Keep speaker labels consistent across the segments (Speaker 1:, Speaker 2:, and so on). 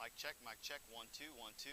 Speaker 1: Mic check, 1 2 1 2.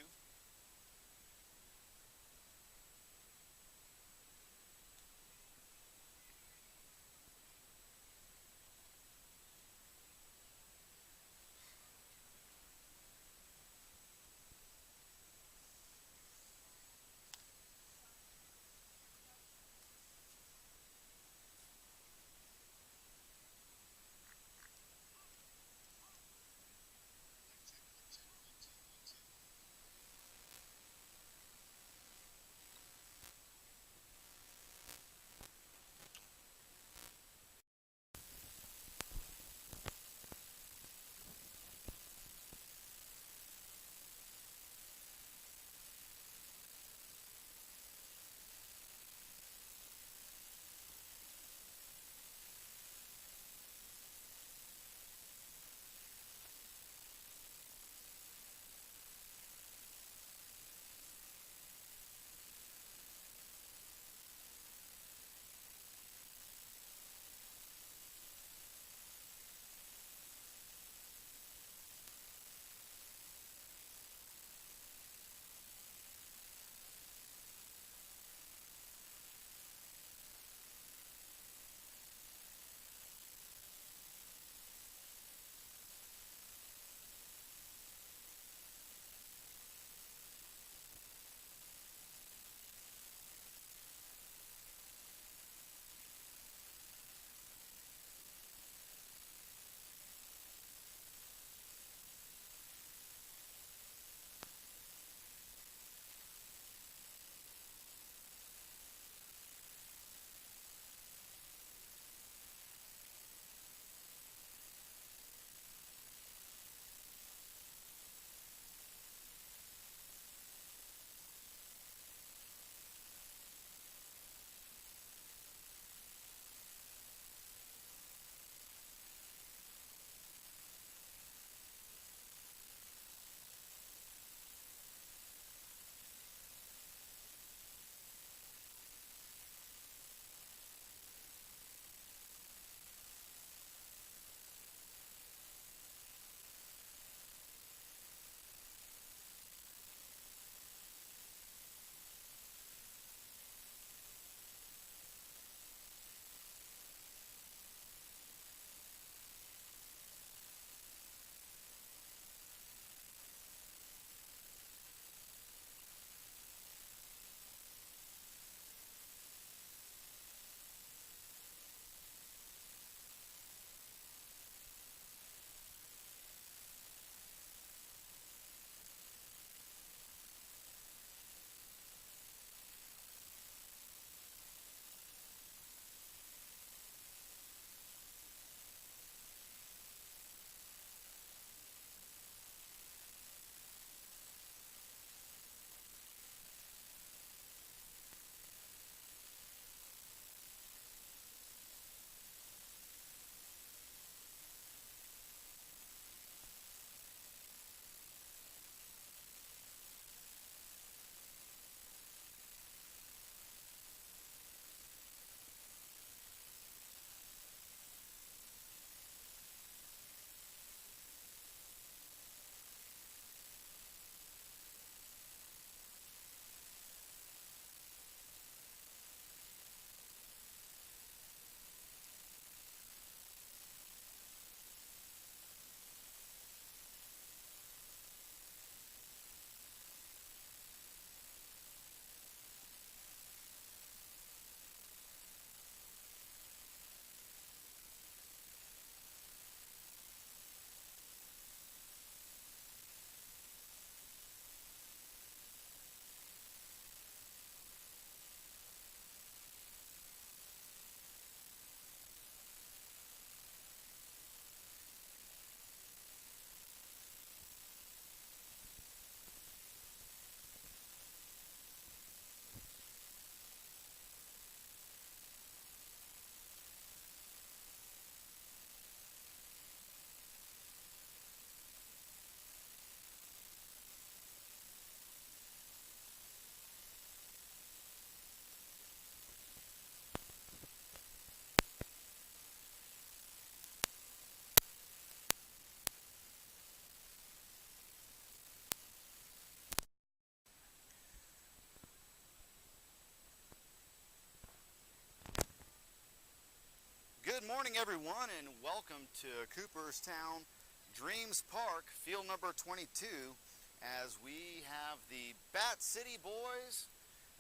Speaker 1: morning, everyone, and welcome to Cooperstown Dreams Park, field number 22, as we have the Bat City Boys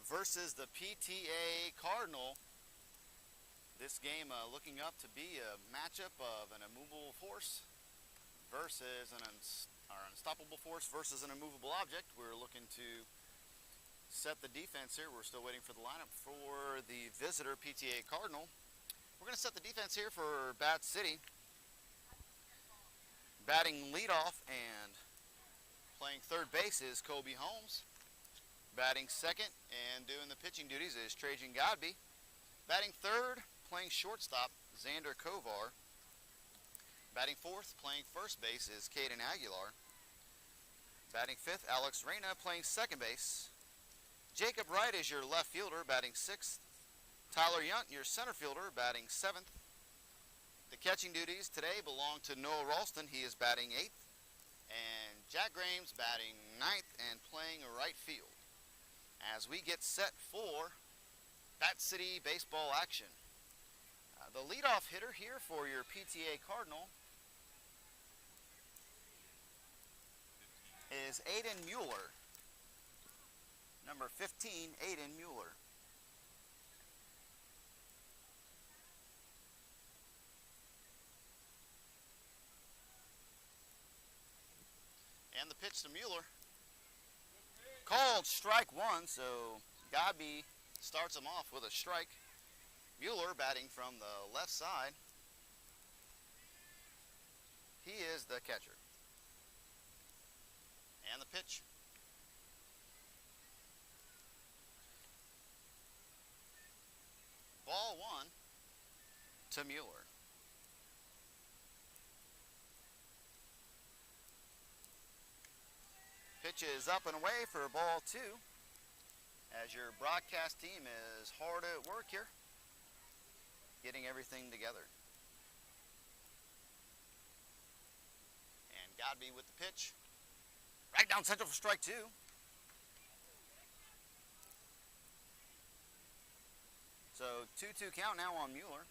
Speaker 1: versus the PTA-Cardinal. This game looking up to be a matchup of an immovable force versus an unstoppable force versus an immovable object. We're looking to set the defense here. We're still waiting for the lineup for the visitor PTA-Cardinal. We're going to set the defense here for Bat City. Batting leadoff and playing third base is Kobe Holmes. Batting second and doing the pitching duties is Trajan Godby. Batting third, playing shortstop, Xander Kovar. Batting fourth, playing first base is Caden Aguilar. Batting fifth, Alex Reyna, playing second base. Jacob Wright is your left fielder, batting sixth. Tyler Yunt, your center fielder, batting seventh. The catching duties today belong to Noah Ralston. He is batting eighth. And Jack Graham's batting ninth and playing right field. As we get set for Bat City baseball action. The leadoff hitter here for your PTA-Cardinal is Aiden Mueller. Number 15, Aiden Mueller. And the pitch to Mueller. Called strike one, so Godby starts him off with a strike. Mueller batting from the left side. He is the catcher. And the pitch. Ball one to Mueller. Pitch is up and away for ball two, as your broadcast team is hard at work here, getting everything together. And Godby with the pitch. Right down central for strike two. So 2-2 count now on Mueller.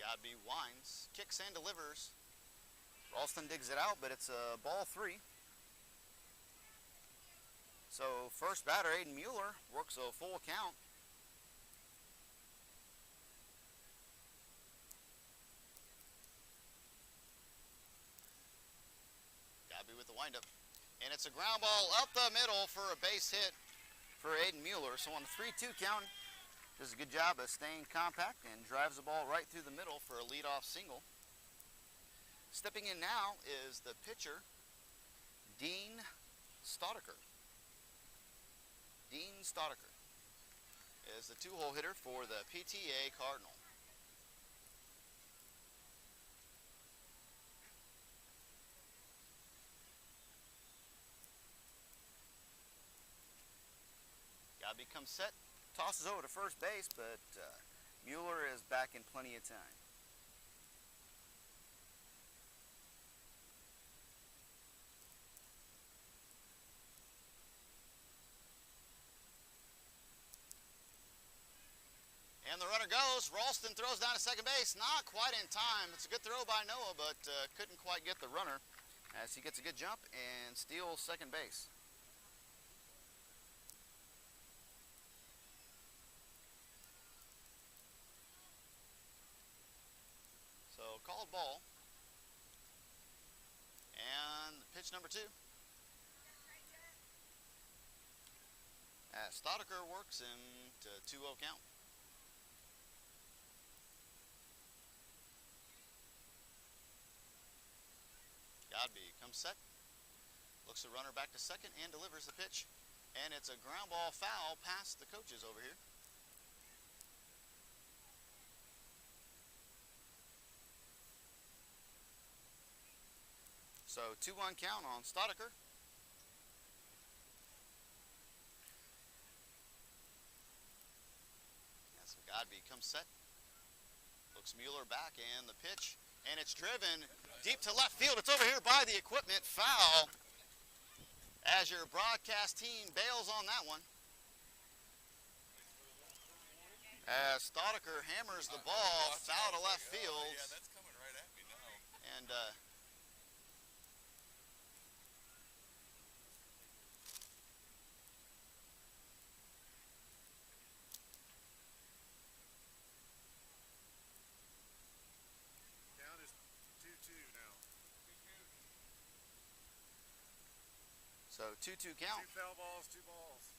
Speaker 1: Godby winds, kicks and delivers. Ralston digs it out, but it's a ball three. So first batter, Aiden Mueller, works a full count. Godby with the windup. And it's a ground ball up the middle for a base hit for Aiden Mueller. So on the 3-2 count, does a good job of staying compact and drives the ball right through the middle for a leadoff single. Stepping in now is the pitcher, Dean Staudiker. Dean Staudiker is the two-hole hitter for the PTA-Cardinal. Godby comes set. Tosses over to first base, but Mueller is back in plenty of time. And the runner goes. Ralston throws down to second base. Not quite in time. It's a good throw by Noah, but couldn't quite get the runner as he gets a good jump and steals second base. So called ball. And pitch number two. As Staudiker works into 2-0 count. Godby comes set. Looks the runner back to second and delivers the pitch. And it's a ground ball foul past the coaches over here. So 2-1 count on Staudiker. And so Godby comes set. Looks Mueller back and the pitch. And it's driven deep to left field. It's over here by the equipment. Foul. As your broadcast team bails on that one. As Staudiker hammers the ball foul to left field.
Speaker 2: Yeah, that's coming right at me now.
Speaker 1: And
Speaker 3: count is 2-2 now.
Speaker 1: so 2-2 count.
Speaker 3: 2 foul balls, 2 balls.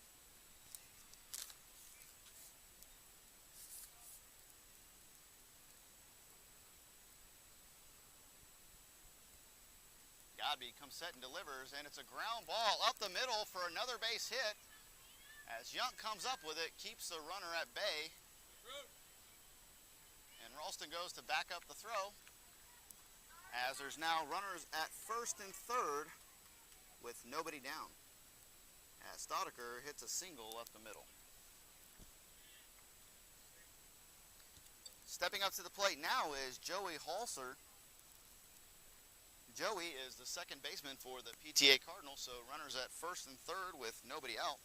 Speaker 1: Godby comes set and delivers, and it's a ground ball up the middle for another base hit. As Young comes up with it, keeps the runner at bay. And Ralston goes to back up the throw. As there's now runners at first and third with nobody down. As Staudiker hits a single up the middle. Stepping up to the plate now is Joey Halser. Joey is the second baseman for the PTA Cardinal, so runners at first and third with nobody out.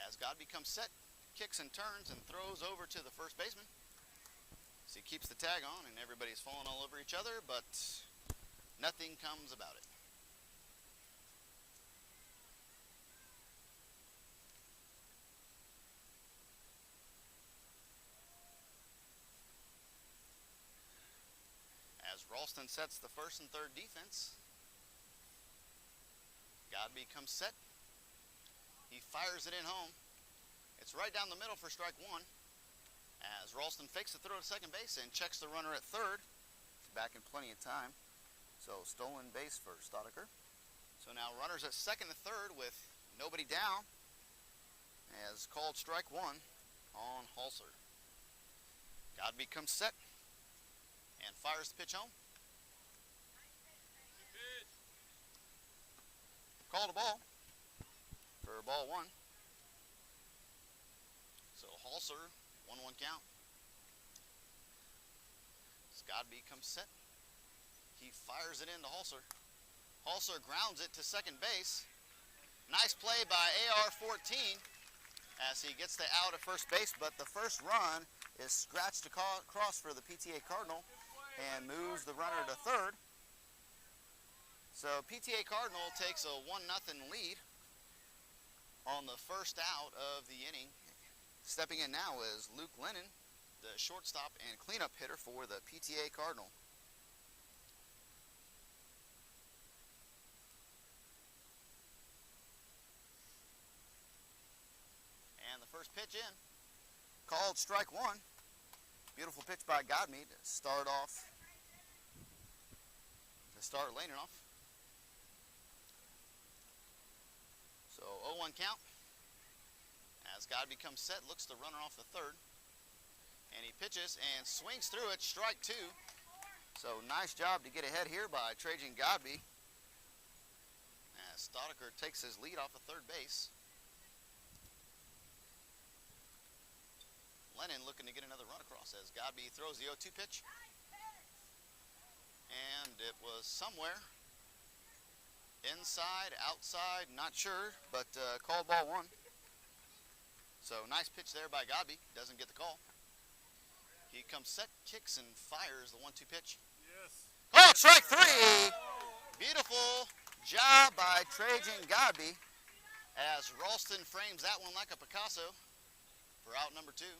Speaker 1: As Godby comes set, kicks and turns and throws over to the first baseman. So he keeps the tag on and everybody's falling all over each other, but nothing comes about it. As Ralston sets the first and third defense, Godby comes set. He fires it in home. It's right down the middle for strike one. As Ralston fakes the throw to second base and checks the runner at third. He's back in plenty of time. So stolen base for Staudiker. So now runners at second and third with nobody down. As called strike one on Halser. Godby comes set and fires the pitch home. Called a ball for ball one. So Halser, 1-1 count. As Godby comes set. He fires it into Halser. Halser grounds it to second base. Nice play by AR-14 as he gets the out at first base, but the first run is scratched across for the PTA Cardinal and moves the runner to third. So PTA Cardinal takes a 1-0 lead on the first out of the inning. Stepping in now is Luke Lennon, the shortstop and cleanup hitter for the PTA Cardinal. And the first pitch in, called strike one. Beautiful pitch by Godby to start laning off. So 0-1 count. As Godby comes set, looks the runner off the third. And he pitches and swings through it, strike two. So nice job to get ahead here by Trajan Godby. As Staudiker takes his lead off of third base. Lennon looking to get another run across as Godby throws the 0-2 pitch. And it was somewhere. Inside, outside, not sure, but called ball one. So nice pitch there by Godby. Doesn't get the call. He comes set, kicks, and fires the 1-2 pitch.
Speaker 3: Yes.
Speaker 1: Called strike three. Beautiful job by Trajan Godby as Ralston frames that one like a Picasso for out number two.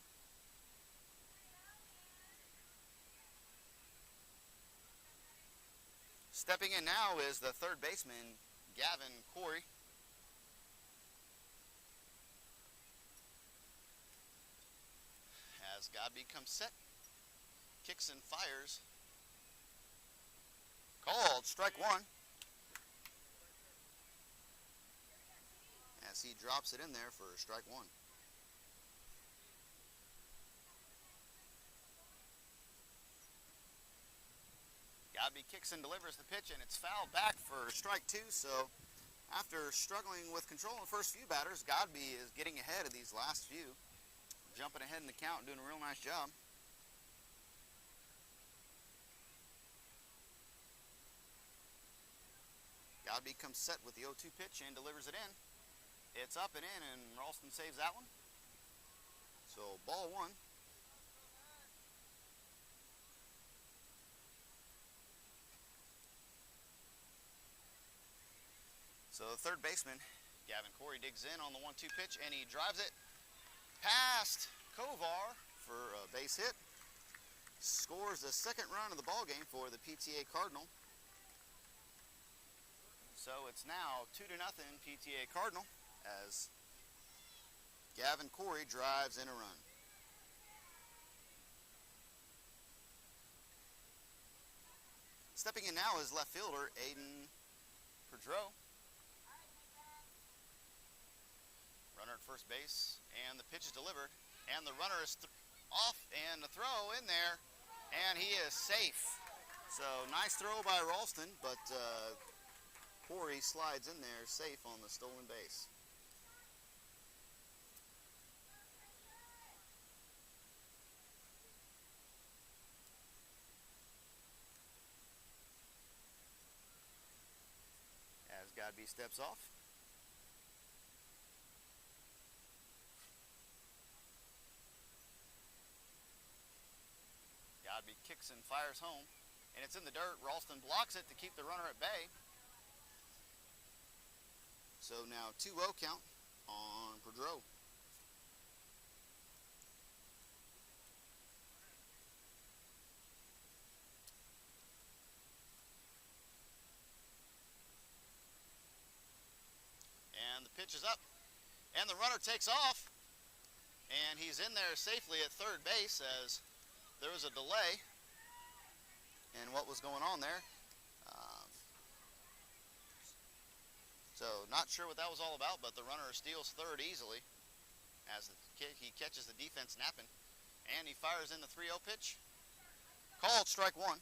Speaker 1: Stepping in now is the third baseman, Gavin Corey. As Godby comes set, kicks and fires. Called strike one. As he drops it in there for strike one. Godby kicks and delivers the pitch, and it's fouled back for strike two. So after struggling with control in the first few batters, Godby is getting ahead of these last few. Jumping ahead in the count and doing a real nice job. Godby comes set with the 0-2 pitch and delivers it in. It's up and in, and Ralston saves that one. So So ball one. So the third baseman, Gavin Corey, digs in on the 1-2 pitch, and he drives it past Kovar for a base hit. Scores the second run of the ball game for the PTA-Cardinal. So it's now 2-0 PTA-Cardinal as Gavin Corey drives in a run. Stepping in now is left fielder Aiden Pedro. Runner at first base, and the pitch is delivered, and the runner is off, and the throw in there, and he is safe. So nice throw by Ralston, but Corey slides in there safe on the stolen base. As Godby steps off. Godby kicks and fires home, and it's in the dirt. Ralston blocks it to keep the runner at bay. So now 2-0 count on Pedro. And the pitch is up, and the runner takes off, and he's in there safely at third base as there was a delay in what was going on there. So not sure what that was all about, but the runner steals third easily as he catches the defense napping, and he fires in the 3-0 pitch. Called strike one.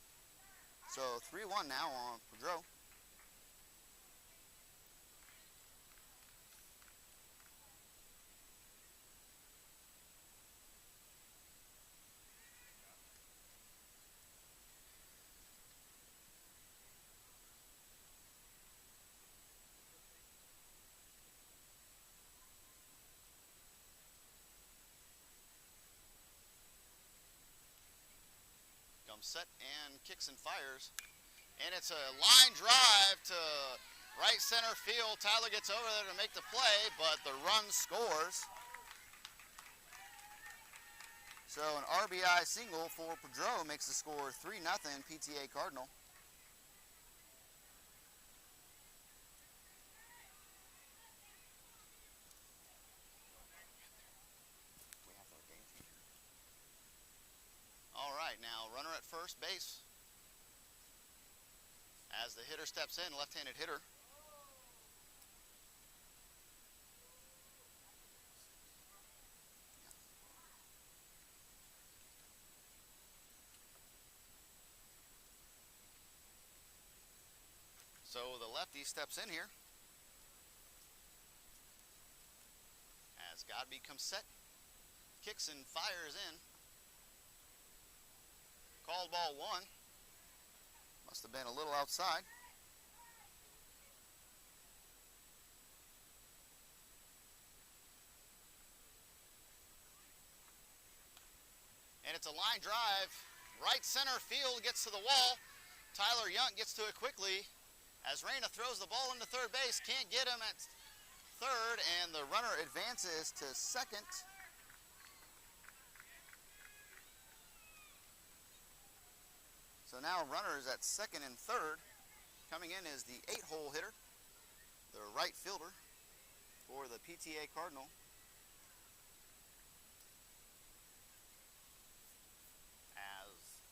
Speaker 1: So 3-1 now on Pedro. Set and kicks and fires, and it's a line drive to right center field. Tyler gets over there to make the play, but the run scores. So an RBI single for Pedro makes the score 3-0 PTA-Cardinal. Now runner at first base as the hitter steps in, left-handed hitter. So the lefty steps in here as Godby comes set, kicks and fires in. Called ball one. Must have been a little outside. And it's a line drive. Right center field gets to the wall. Tyler Young gets to it quickly as Reyna throws the ball into third base. Can't get him at third, and the runner advances to second. So now runners at second and third. Coming in is the 8-hole hitter, the right fielder for the PTA-Cardinal. As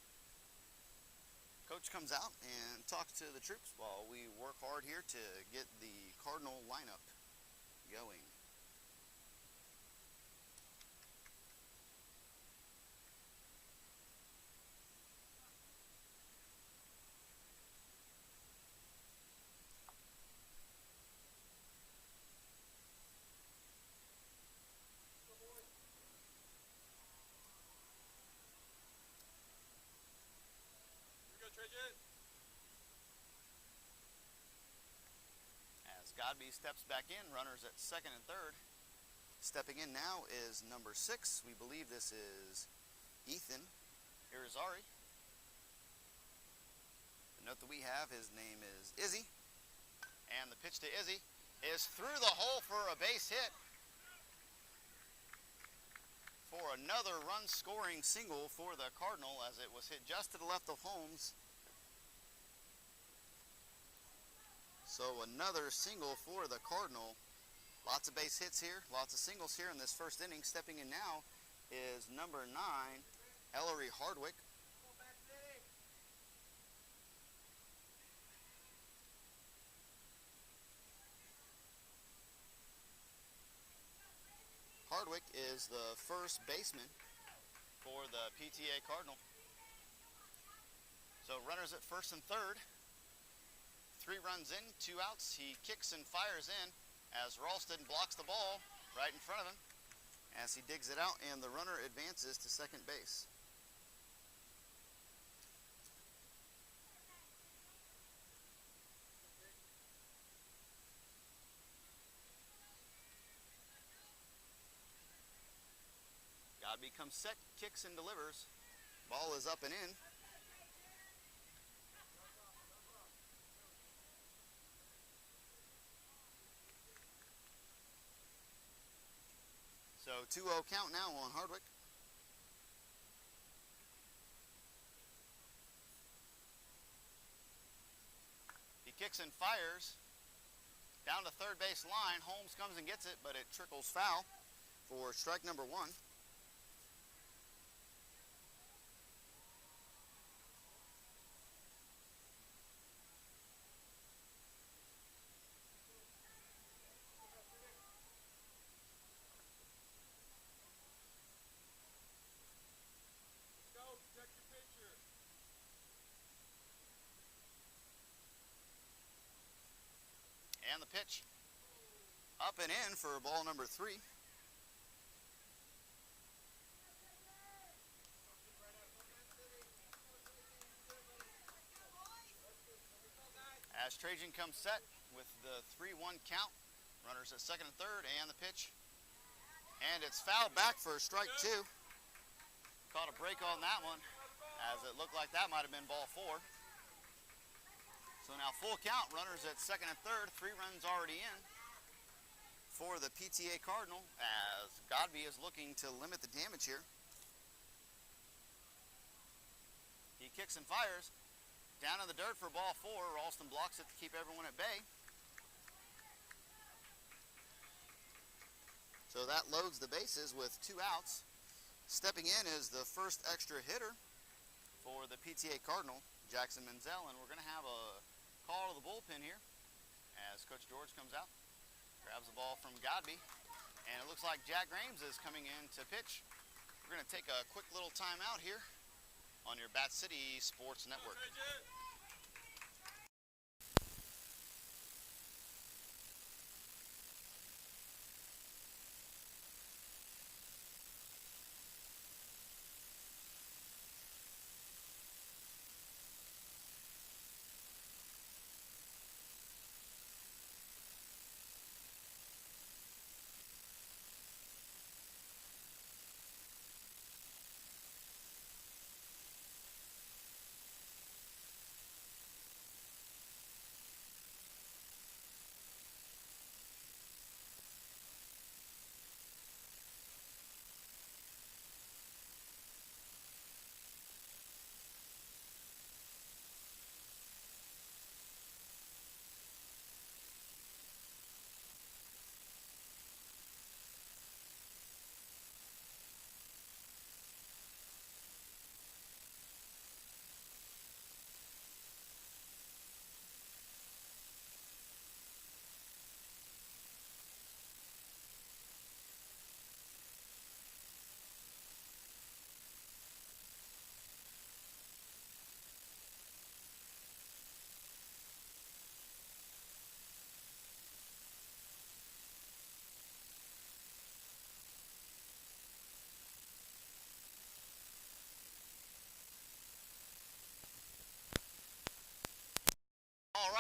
Speaker 1: coach comes out and talks to the troops while we work hard here to get the Cardinal lineup going. As Godby steps back in, runners at second and third. Stepping in now is number 6. We believe this is Ethan Irizarry. The note that we have, his name is Izzy. And the pitch to Izzy is through the hole for a base hit for another run-scoring single for the Cardinal, as it was hit just to the left of Holmes. So another single for the Cardinal. Lots of base hits here, lots of singles here in this first inning. Stepping in now is number 9, Ellery Hardwick. Hardwick is the first baseman for the PTA Cardinal. So runners at first and third. 3 runs in, 2 outs. He kicks and fires in as Ralston blocks the ball right in front of him as he digs it out, and the runner advances to second base. Godby comes set, kicks and delivers. Ball is up and in. So 2-0 count now on Hardwick. He kicks and fires down to third base line. Holmes comes and gets it, but it trickles foul for strike number 1. And the pitch up and in for ball number 3. As Trajan comes set with the 3-1 count, runners at second and third, and the pitch. And it's fouled back for strike 2. Caught a break on that one, as it looked like that might have been ball 4. So now full count, runners at second and third, 3 runs already in for the PTA Cardinal, as Godby is looking to limit the damage here. He kicks and fires down in the dirt for ball 4. Ralston blocks it to keep everyone at bay. So that loads the bases with 2 outs. Stepping in is the first extra hitter for the PTA Cardinal, Jackson Menzel, and we're going to have a call to the bullpen here as Coach George comes out, grabs the ball from Godby, and it looks like Jack Grames is coming in to pitch. We're going to take a quick little timeout here on your Bat City Sports Network.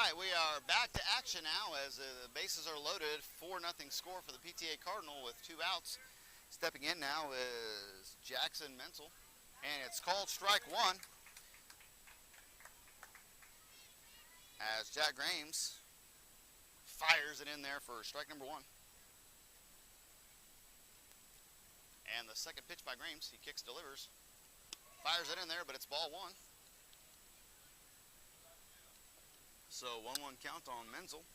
Speaker 1: right, we are back to action now as the bases are loaded. 4-0 score for the PTA Cardinal with 2 outs. Stepping in now is Jackson Menzel, and it's called strike 1 as Jack Grames fires it in there for strike number 1. And the second pitch by Grames, he kicks, delivers, fires it in there, but it's ball 1. So 1-1 count on Menzel.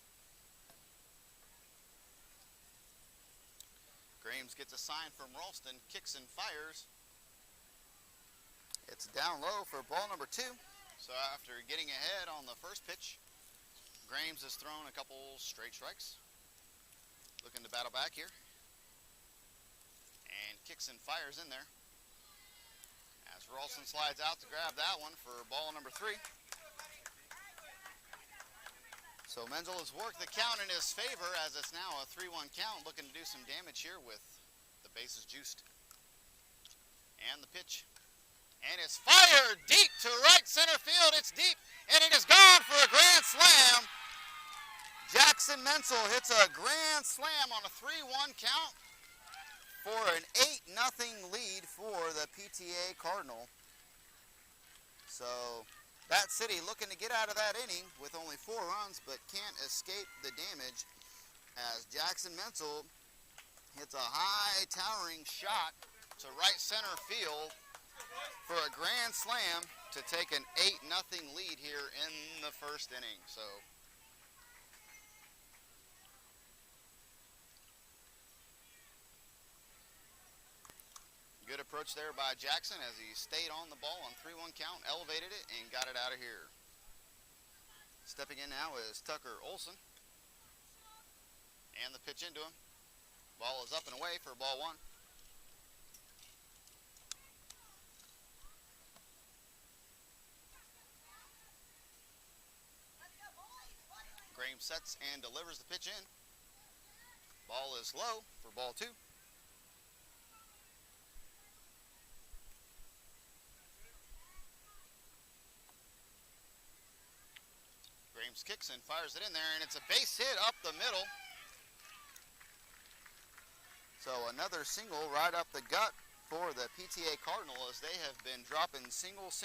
Speaker 1: Grames gets a sign from Ralston, kicks and fires. It's down low for ball number 2. So after getting ahead on the first pitch, Grames has thrown a couple straight strikes. Looking to battle back here. And kicks and fires in there. As Ralston slides out to grab that one for ball number 3. So Menzel has worked the count in his favor as it's now a 3-1 count, looking to do some damage here with the bases juiced. And the pitch. And it's fired deep to right center field. It's deep, and it is gone for a grand slam. Jackson Menzel hits a grand slam on a 3-1 count for an 8-0 lead for the PTA Cardinal. So Bat City looking to get out of that inning with only 4 runs, but can't escape the damage as Jackson Menzel hits a high towering shot to right center field for a grand slam to take an 8-0 lead here in the first inning. So good approach there by Jackson as he stayed on the ball on 3-1 count, elevated it, and got it out of here. Stepping in now is Tucker Olson. And the pitch into him. Ball is up and away for ball 1. Grames sets and delivers the pitch in. Ball is low for ball 2. Grames kicks and fires it in there, and it's a base hit up the middle. So another single right up the gut for the PTA Cardinal as they have been dropping singles,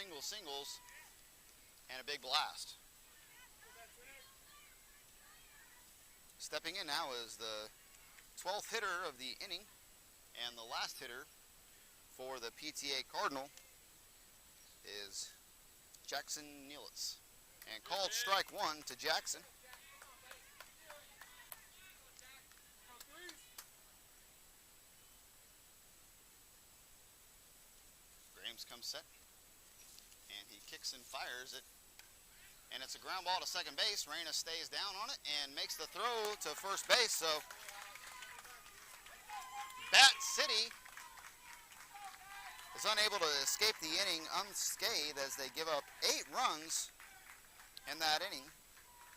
Speaker 1: and a big blast. Stepping in now is the 12th hitter of the inning, and the last hitter for the PTA Cardinal is Jackson Neelitz. And called strike 1 to Jackson. Grames comes set. And he kicks and fires it. And it's a ground ball to second base. Reyna stays down on it and makes the throw to first base. So Bat City is unable to escape the inning unscathed as they give up 8 runs in that inning.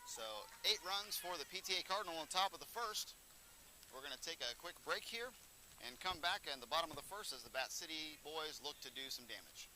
Speaker 1: So 8 runs for the PTA Cardinal on top of the first. We're going to take a quick break here and come back in the bottom of the first as the Bat City boys look to do some damage.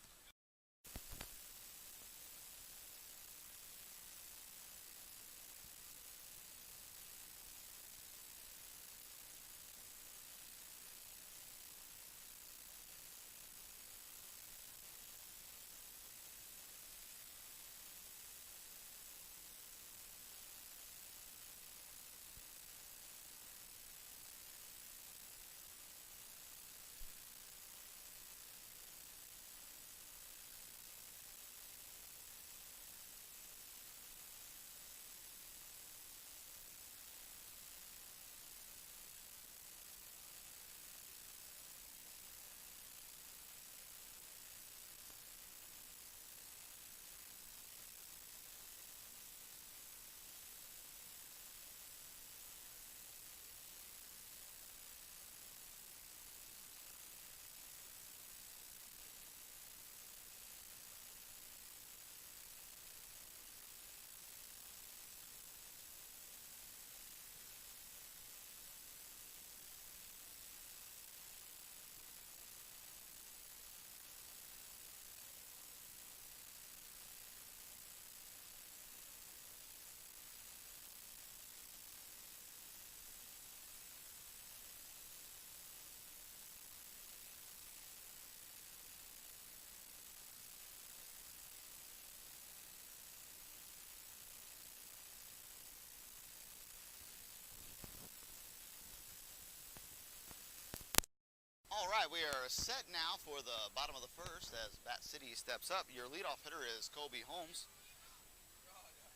Speaker 1: right, we are set now for the bottom of the first as Bat City steps up. Your leadoff hitter is Kobe Holmes.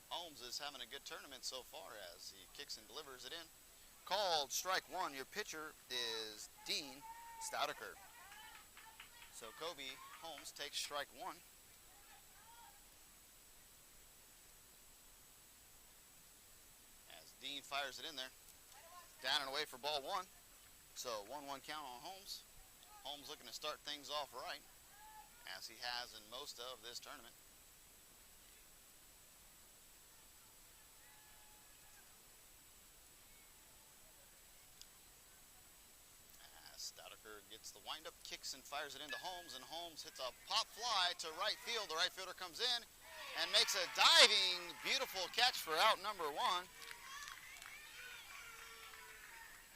Speaker 1: Holmes is having a good tournament so far as he kicks and delivers it in. Called strike one. Your pitcher is Dean Stoudeker. So Kobe Holmes takes strike one. As Dean fires it in there. Down and away for ball one. So 1-1 count on Holmes. Holmes looking to start things off right, as he has in most of this tournament. As Stoudeker gets the windup, kicks and fires it into Holmes, and Holmes hits a pop fly to right field. The right fielder comes in and makes a diving, beautiful catch for out number one.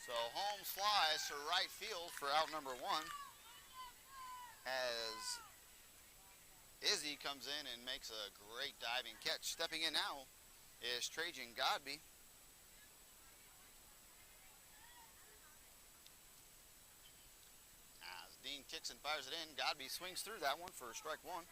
Speaker 1: So Holmes flies to right field for out number one as Izzy comes in and makes a great diving catch. Stepping in now is Trajan Godby. As Dean kicks and fires it in, Godby swings through that one for strike one.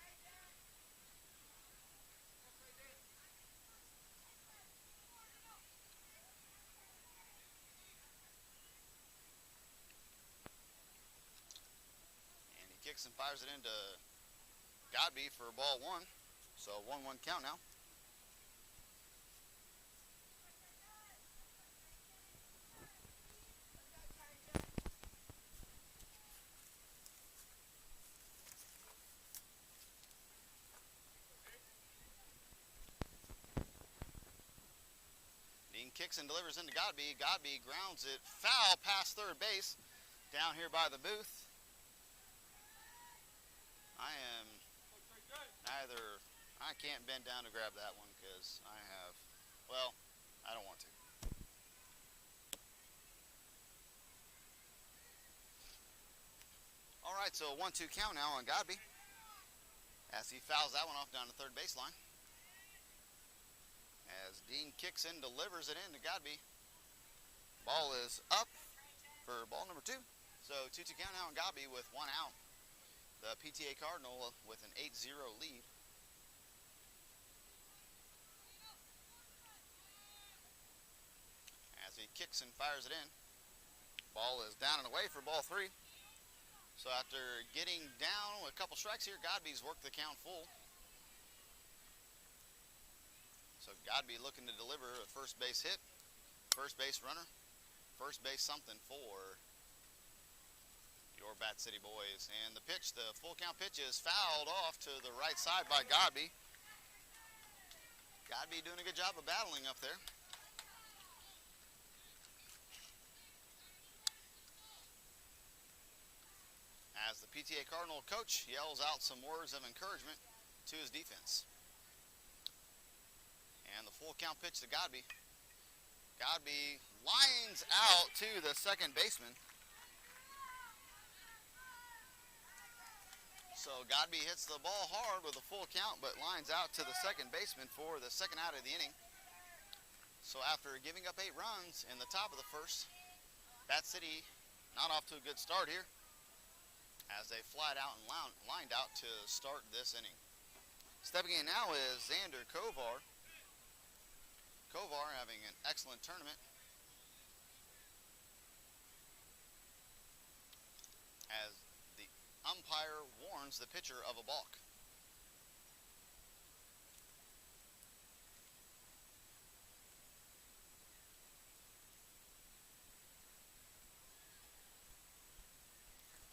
Speaker 1: Kicks and fires it into Godby for ball one. So 1-1 count now. Dean kicks and delivers into Godby. Godby grounds it foul past third base down here by the booth. I can't bend down to grab that one because I don't want to. All right, so 1-2 count now on Godby as he fouls that one off down the third baseline. As Dean kicks in, delivers it in to Godby. Ball is up for ball number two. So 2-2 count now on Godby with one out. The PTA-Cardinal with an 8-0 lead. As he kicks and fires it in. Ball is down and away for ball three. So after getting down a couple strikes here, Godby's worked the count full. So Godby looking to deliver a first base hit, first base runner, first base something for your Bat City boys. And the pitch, the full count pitch, is fouled off to the right side by Godby. Godby doing a good job of battling up there. As the PTA Cardinal coach yells out some words of encouragement to his defense. And the full count pitch to Godby. Godby lines out to the second baseman. So Godby hits the ball hard with a full count, but lines out to the second baseman for the second out of the inning. So after giving up 8 runs in the top of the first, Bat City not off to a good start here as they flied out and lined out to start this inning. Stepping in now is Xander Kovar. Kovar having an excellent tournament as the umpire warns the pitcher of a balk.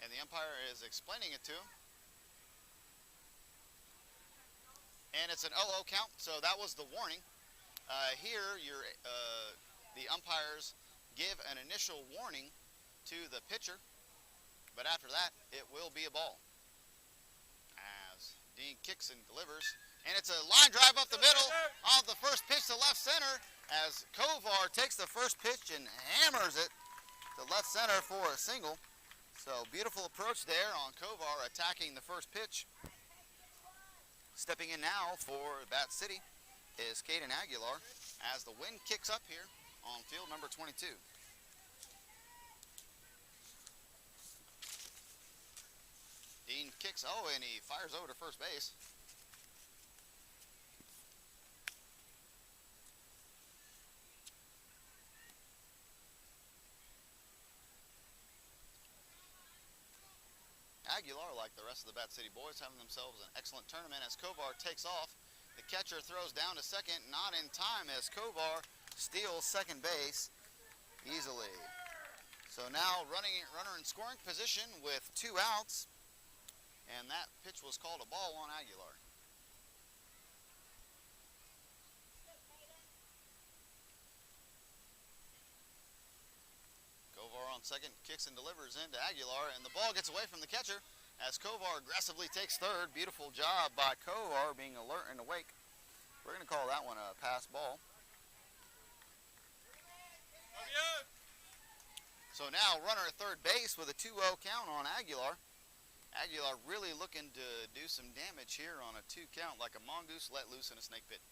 Speaker 1: And the umpire is explaining it to him. And it's an 0-0 count, so that was the warning. Here, the umpires give an initial warning to the pitcher, but after that, it will be a ball. As Dean kicks and delivers, and it's a line drive up the middle of the first pitch to left center, as Kovar takes the first pitch and hammers it to left center for a single. So beautiful approach there on Kovar attacking the first pitch. Stepping in now for Bat City is Caden Aguilar as the wind kicks up here on field number 22. Dean kicks, and he fires over to first base. Aguilar, like the rest of the Bat City boys, having themselves an excellent tournament as Kovar takes off. The catcher throws down to second, not in time as Kovar steals second base easily. So now runner in scoring position with 2 outs, and that pitch was called a ball on Aguilar. Kovar on second, kicks and delivers into Aguilar, and the ball gets away from the catcher as Kovar aggressively takes third. Beautiful job by Kovar, being alert and awake. We're going to call that one a pass ball. So now runner at third base with a 2-0 count on Aguilar. Aguilar really looking to do some damage here on a 2 count, like a mongoose let loose in a snake pit.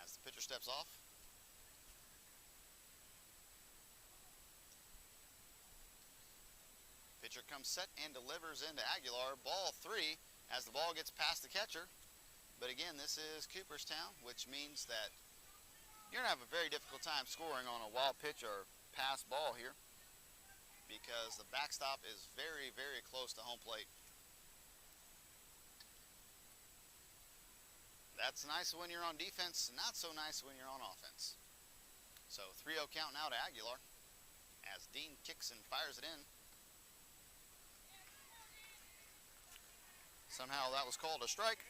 Speaker 1: As the pitcher steps off. Pitcher comes set and delivers into Aguilar. Ball 3 as the ball gets past the catcher. But again, this is Cooperstown, which means that you're going to have a very difficult time scoring on a wild pitch or pass ball here, because the backstop is very, very close to home plate. That's nice when you're on defense, not so nice when you're on offense. So 3-0 count now to Aguilar as Dean kicks and fires it in. Somehow that was called a strike.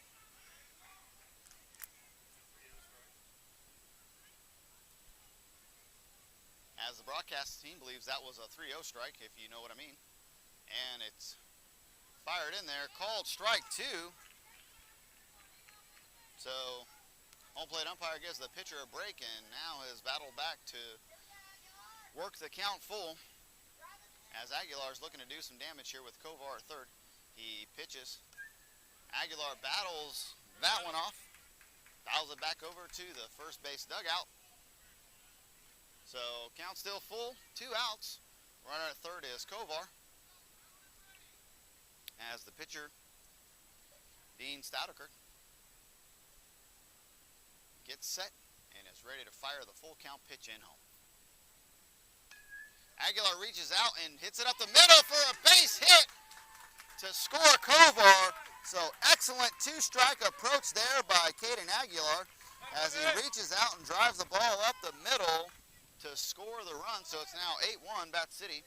Speaker 1: As the broadcast team believes that was a 3-0 strike, if you know what I mean. And it's fired in there, called strike 2. So home plate umpire gives the pitcher a break and now has battled back to work the count full. As Aguilar's looking to do some damage here with Kovar at third. He pitches. Aguilar battles that one off. Fouls it back over to the first base dugout. So count still full, 2 outs. Runner at third is Kovar. As the pitcher, Dean Stoudeker, gets set and is ready to fire the full count pitch in home. Aguilar reaches out and hits it up the middle for a base hit to score Kovar. So excellent 2-strike approach there by Caden Aguilar as he reaches out and drives the ball up the middle to score the run. So it's now 8-1 Bat City.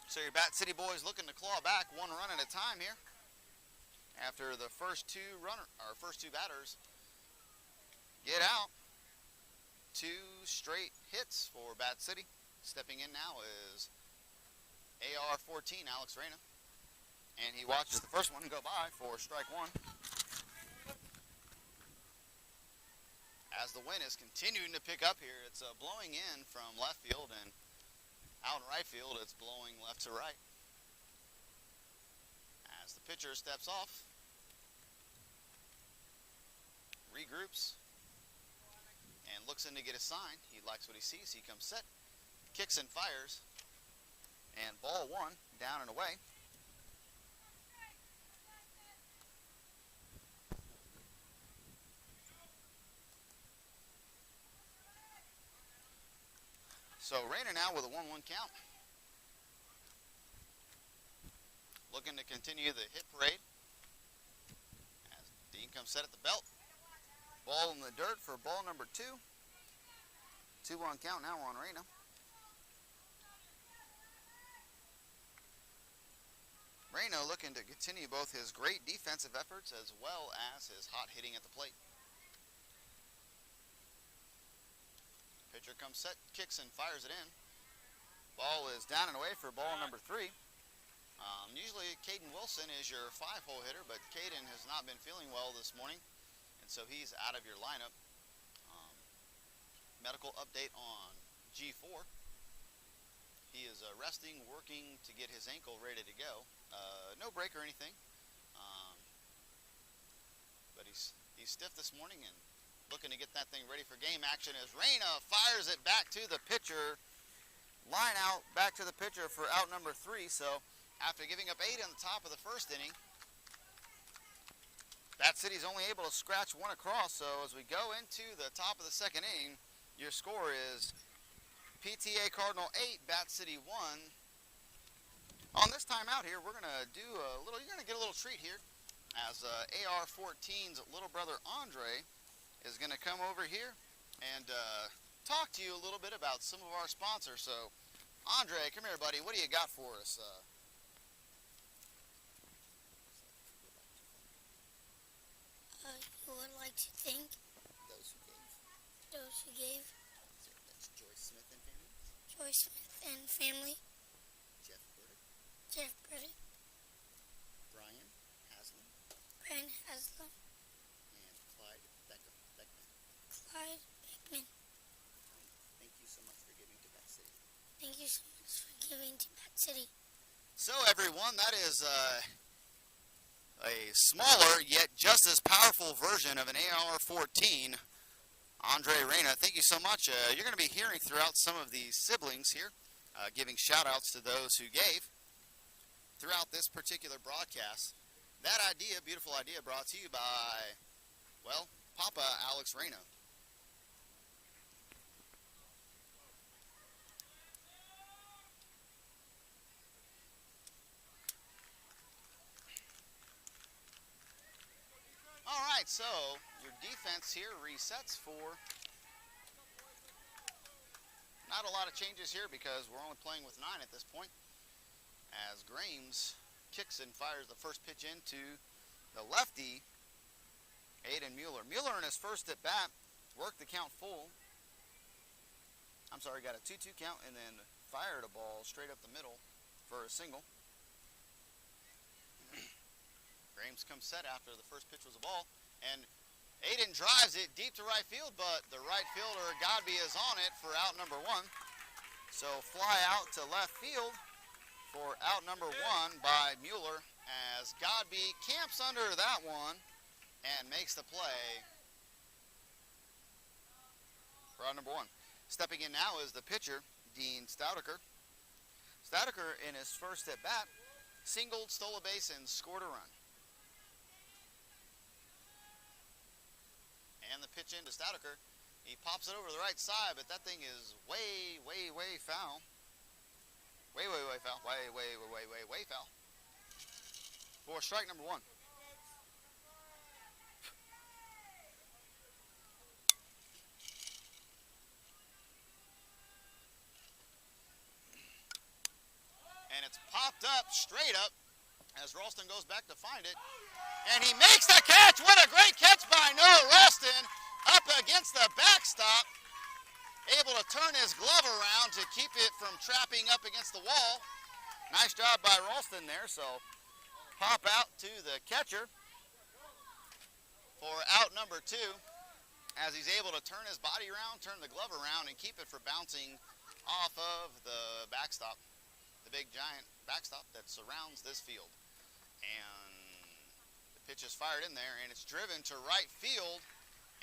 Speaker 1: So your Bat City boys looking to claw back 1 run at a time here after the first two batters get out. 2 straight hits for Bat City. Stepping in now is AR-14 Alex Reyna, and he watches the first one go by for strike 1. As the wind is continuing to pick up here, it's blowing in from left field, and out in right field it's blowing left to right. As the pitcher steps off, regroups, and looks in to get a sign. He likes what he sees. He comes set, kicks and fires, and ball 1 down and away. So Rayner now with a 1-1 count. Looking to continue the hit parade. As Dean comes set at the belt. Ball in the dirt for ball number 2. 2-1 count now on Reyna. Reyna looking to continue both his great defensive efforts as well as his hot hitting at the plate. Pitcher comes set, kicks and fires it in. Ball is down and away for ball number 3. Usually Caden Wilson is your 5-hole hitter, but Caden has not been feeling well this morning, and so he's out of your lineup. Medical update on G4. He is resting, working to get his ankle ready to go. No break or anything, but he's stiff this morning and looking to get that thing ready for game action as Reyna fires it back to the pitcher. line out back to the pitcher for out number 3. So after giving up 8 in the top of the first inning, Bat City's only able to scratch 1 across. So as we go into the top of the second inning, your score is PTA-Cardinal 8, Bat City 1. On this time out here, we're going to do a little, you're going to get a little treat here as AR-14's little brother Andre is going to come over here and talk to you a little bit about some of our sponsors. So, Andre, come here, buddy. What do you got for us?
Speaker 4: You would like to thank
Speaker 1: Those who gave.
Speaker 4: those who gave.
Speaker 1: So that's Joyce Smith and family,
Speaker 4: Joyce Smith and family,
Speaker 1: Jeff Burdick,
Speaker 4: Jeff Burdick,
Speaker 1: Brian Haslam,
Speaker 4: Brian Haslam,
Speaker 1: and Clyde Beckman.
Speaker 4: Clyde Beckman.
Speaker 1: Thank you so much for giving to Bat City.
Speaker 4: Thank you so much for giving to Bat City.
Speaker 1: So, everyone, that is a smaller yet just as powerful version of an AR-14. Andre Reyna, thank you so much. You're going to be hearing throughout some of these siblings here, giving shout-outs to those who gave throughout this particular broadcast. That idea, beautiful idea, brought to you by, well, Papa Alex Reyna. All right, so your defense here resets for not a lot of changes here because we're only playing with 9 at this point. As Grames kicks and fires the first pitch into the lefty, Aiden Mueller. Mueller in his first at bat worked the count full. I'm sorry, got a 2-2 count and then fired a ball straight up the middle for a single. Grames comes set after the first pitch was a ball, and Aiden drives it deep to right field, but the right fielder, Godby, is on it for out number 1. So fly out to left field for out number 1 by Mueller as Godby camps under that one and makes the play for out number 1. Stepping in now is the pitcher, Dean Stoudeker. Stoudeker, in his first at bat, singled, stole a base, and scored a run. And the pitch into Stoudeker. He pops it over the right side, but that thing is way, way, way foul. Way, way, way foul. Way, way, way, way, way, way foul. For strike number 1. And it's popped up, straight up, as Ralston goes back to find it. And he makes the catch. What a great catch by Noah Ralston up against the backstop. Able to turn his glove around to keep it from trapping up against the wall. Nice job by Ralston there. So pop out to the catcher for out number 2 as he's able to turn his body around, turn the glove around, and keep it from bouncing off of the backstop. The big giant backstop that surrounds this field. And pitch is fired in there, and it's driven to right field,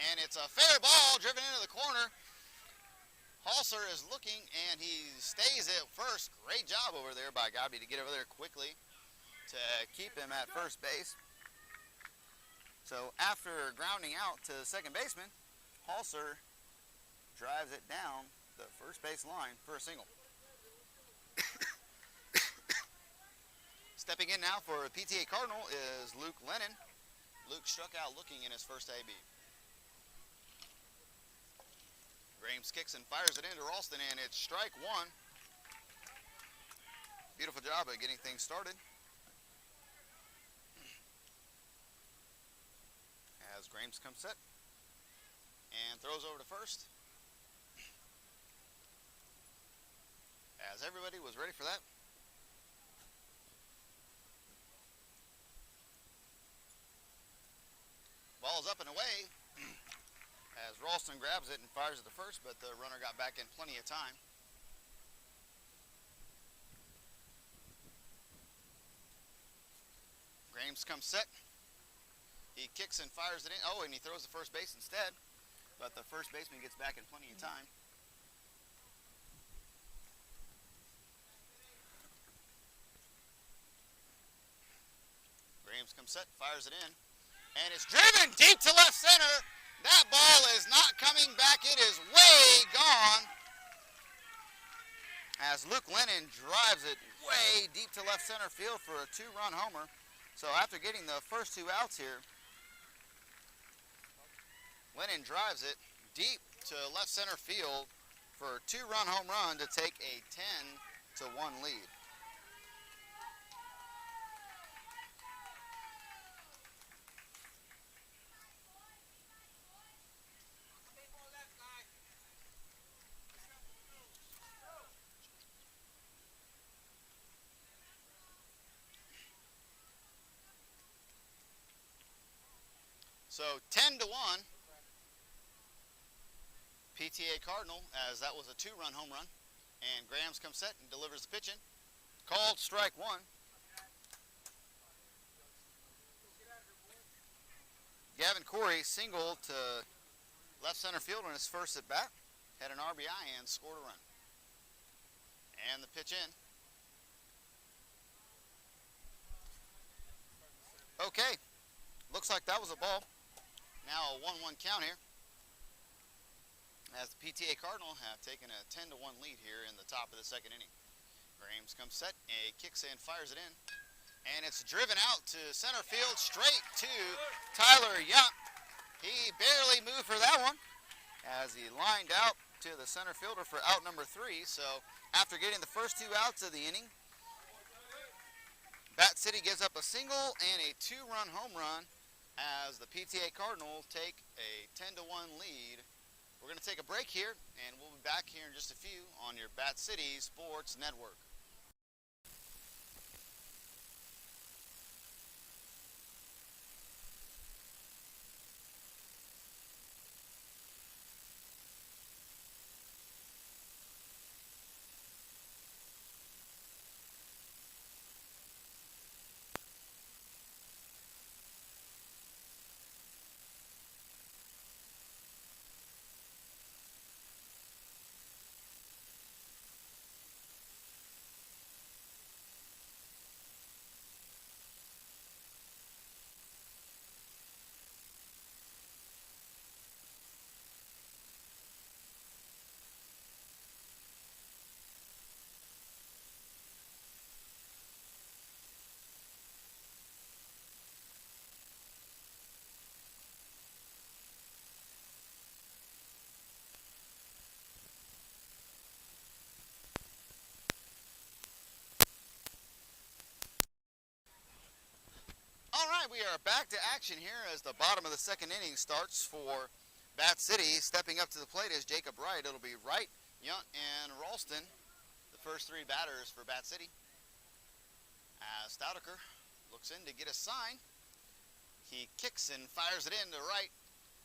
Speaker 1: and it's a fair ball driven into the corner. Halser is looking, and he stays at first. Great job over there by Godby to get over there quickly to keep him at first base. So after grounding out to the second baseman, Halser drives it down the first base line for a single. Stepping in now for PTA Cardinal is Luke Lennon. Luke struck out looking in his first AB. Grames kicks and fires it into Ralston, and it's strike 1. Beautiful job at getting things started. As Grames comes set and throws over to first. As everybody was ready for that. Ball's up and away as Ralston grabs it and fires it to first, but the runner got back in plenty of time. Grames comes set. He kicks and fires it in. Oh, and he throws the first base instead, but the first baseman gets back in plenty of time. Grahams comes set, fires it in, and it's driven deep to left center. That ball is not coming back. It is way gone. As Luke Lennon drives it way deep to left center field for a 2-run homer. So after getting the first 2 outs here, Lennon drives it deep to left center field for a 2-run home run to take a 10-1 lead. So 10-1, PTA-Cardinal, as that was a 2-run home run. And Grahams comes set and delivers the pitch in. Called strike 1. Gavin Corey singled to left center field on his first at bat, had an RBI and scored a run. And the pitch in. Okay, looks like that was a ball. Now a 1-1 count here, as the PTA Cardinal have taken a 10-1 lead here in the top of the second inning. Grahams comes set, and kicks in, fires it in, and it's driven out to center field, straight to Tyler Yount. He barely moved for that one, as he lined out to the center fielder for out number 3. So after getting the first 2 outs of the inning, Bat City gives up a single and a 2-run home run as the PTA Cardinals take a 10-1 lead. We're going to take a break here, and we'll be back here in just a few on your Bat City Sports Network. All right, we are back to action here as the bottom of the second inning starts for Bat City. Stepping up to the plate is Jacob Wright. It'll be Wright, Yount, and Ralston, the first 3 batters for Bat City. As Stoudeker looks in to get a sign, he kicks and fires it in to Wright.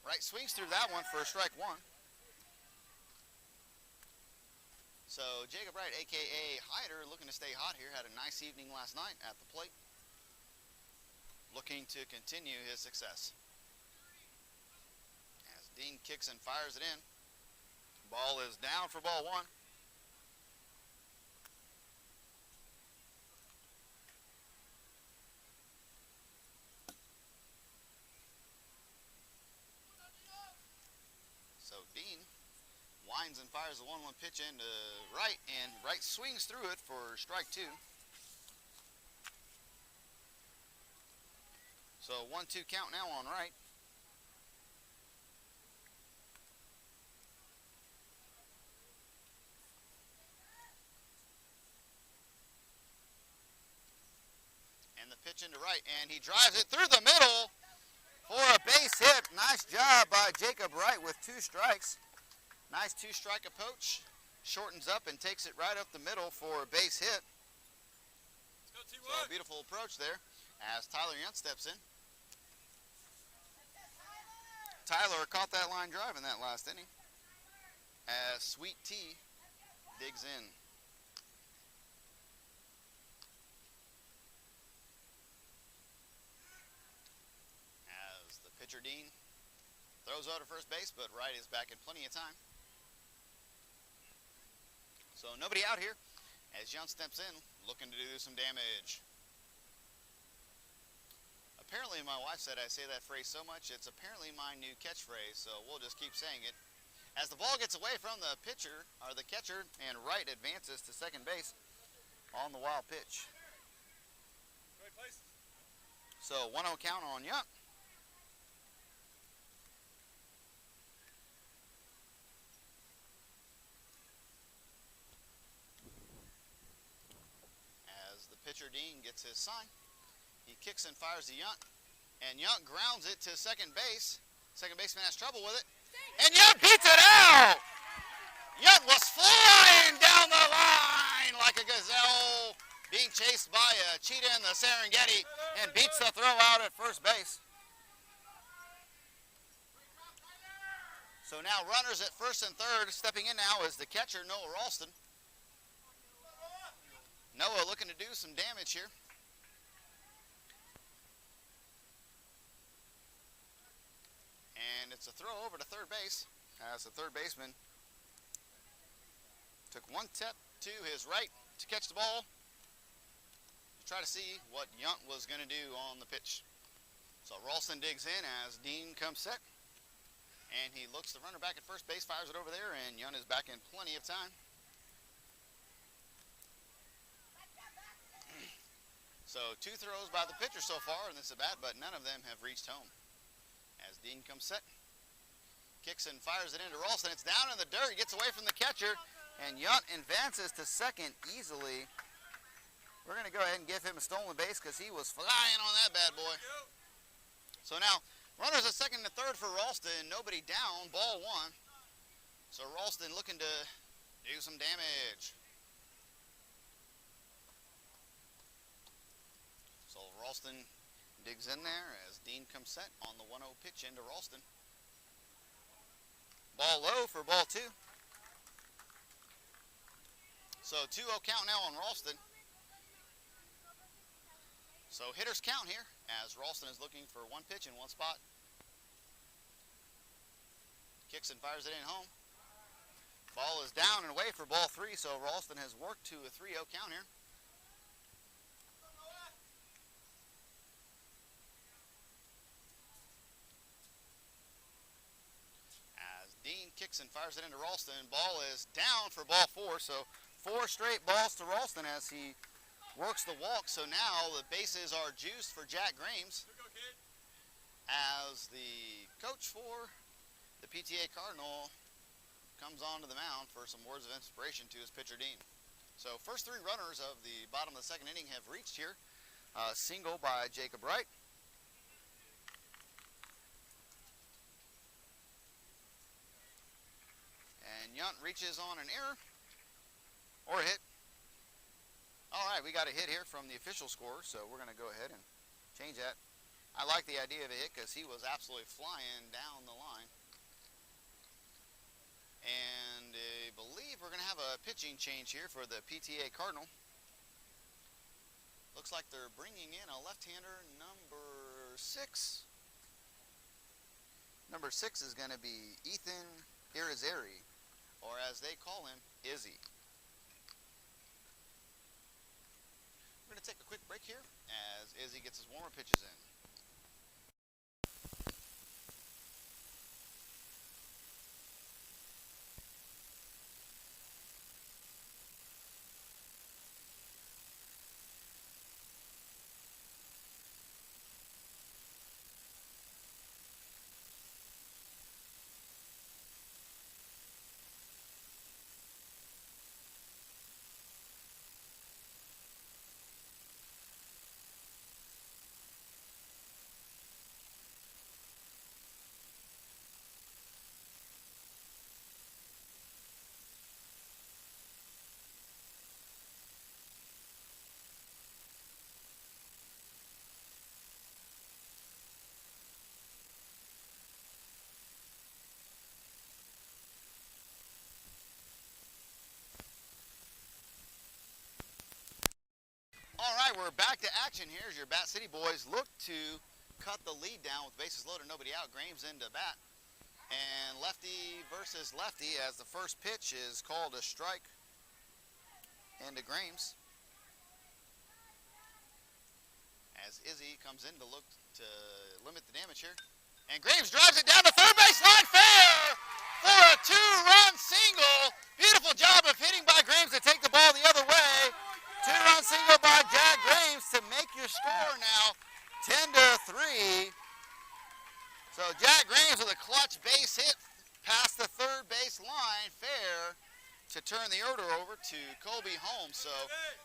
Speaker 1: Wright swings through that one for strike 1. So Jacob Wright, a.k.a. Hyder, looking to stay hot here. Had a nice evening last night at the plate, looking to continue his success. As Dean kicks and fires it in. Ball is down for ball 1. So Dean winds and fires a 1-1 pitch into Wright, and Wright swings through it for strike 2. So 1-2 count now on Wright. And the pitch into Wright, and he drives it through the middle for a base hit. Nice job by Jacob Wright with 2 strikes. Nice 2-strike approach. Shortens up and takes it right up the middle for a base hit. So a beautiful approach there as Tyler Yount steps in. Tyler caught that line drive in that last inning as Sweet T digs in. As the pitcher Dean throws out to first base, but Wright is back in plenty of time. So nobody out here as Yount steps in looking to do some damage. Apparently my wife said I say that phrase so much, it's apparently my new catchphrase, so we'll just keep saying it. As the ball gets away from the pitcher, or the catcher, and Wright advances to second base on the wild pitch. So 1-0 count on Yunt. As the pitcher Dean gets his sign, he kicks and fires to Yunt, and Yunt grounds it to second base. Second baseman has trouble with it, and Yunt beats it out! Yunt was flying down the line like a gazelle, being chased by a cheetah in the Serengeti, and beats the throw out at first base. So now runners at first and third. Stepping in now is the catcher, Noah Ralston. Noah looking to do some damage here. And it's a throw over to third base as the third baseman took one step to his right to catch the ball to try to see what Yunt was going to do on the pitch. So Ralston digs in as Dean comes set, and he looks the runner back at first base, fires it over there, and Yunt is back in plenty of time. So 2 throws by the pitcher so far in this at bat, but none of them have reached home. As Dean comes set, kicks and fires it into Ralston. It's down in the dirt. He gets away from the catcher, and Yunt advances to second easily. We're going to go ahead and give him a stolen base because he was flying on that bad boy. So now, runners at second and third for Ralston. Nobody down, ball 1. So Ralston looking to do some damage. So Ralston digs in there as Dean comes set on the 1-0 pitch into Ralston. Ball low for ball 2. So 2-0 count now on Ralston. So hitters count here as Ralston is looking for one pitch in one spot. Kicks and fires it in home. Ball is down and away for ball 3, so Ralston has worked to a 3-0 count here. Dean kicks and fires it into Ralston. Ball is down for ball 4, so 4 straight balls to Ralston as he works the walk. So now the bases are juiced for Jack Grames as the coach for the PTA-Cardinal comes onto the mound for some words of inspiration to his pitcher Dean. So first 3 runners of the bottom of the second inning have reached here. Single by Jacob Wright. And Yunt reaches on an error or a hit. All right, we got a hit here from the official score, so we're going to go ahead and change that. I like the idea of a hit because he was absolutely flying down the line. And I believe we're going to have a pitching change here for the PTA-Cardinal. Looks like they're bringing in a left-hander, number 6. Number 6 is going to be Ethan Irizarry, or as they call him, Izzy. We're going to take a quick break here as Izzy gets his warmer pitches in. All right, we're back to action here as your Bat City boys look to cut the lead down with bases loaded, nobody out. Grames into bat. And lefty versus lefty as the first pitch is called a strike into Grames. As Izzy comes in to look to limit the damage here. And Graves drives it down the third base line, fair for a 2-run single. Beautiful job of hitting by Graves to take the ball the other way. 2-run single by Jack Graves to make your score now 10-3. So Jack Graves with a clutch base hit past the third base line, fair, to turn the order over to Colby Holmes. So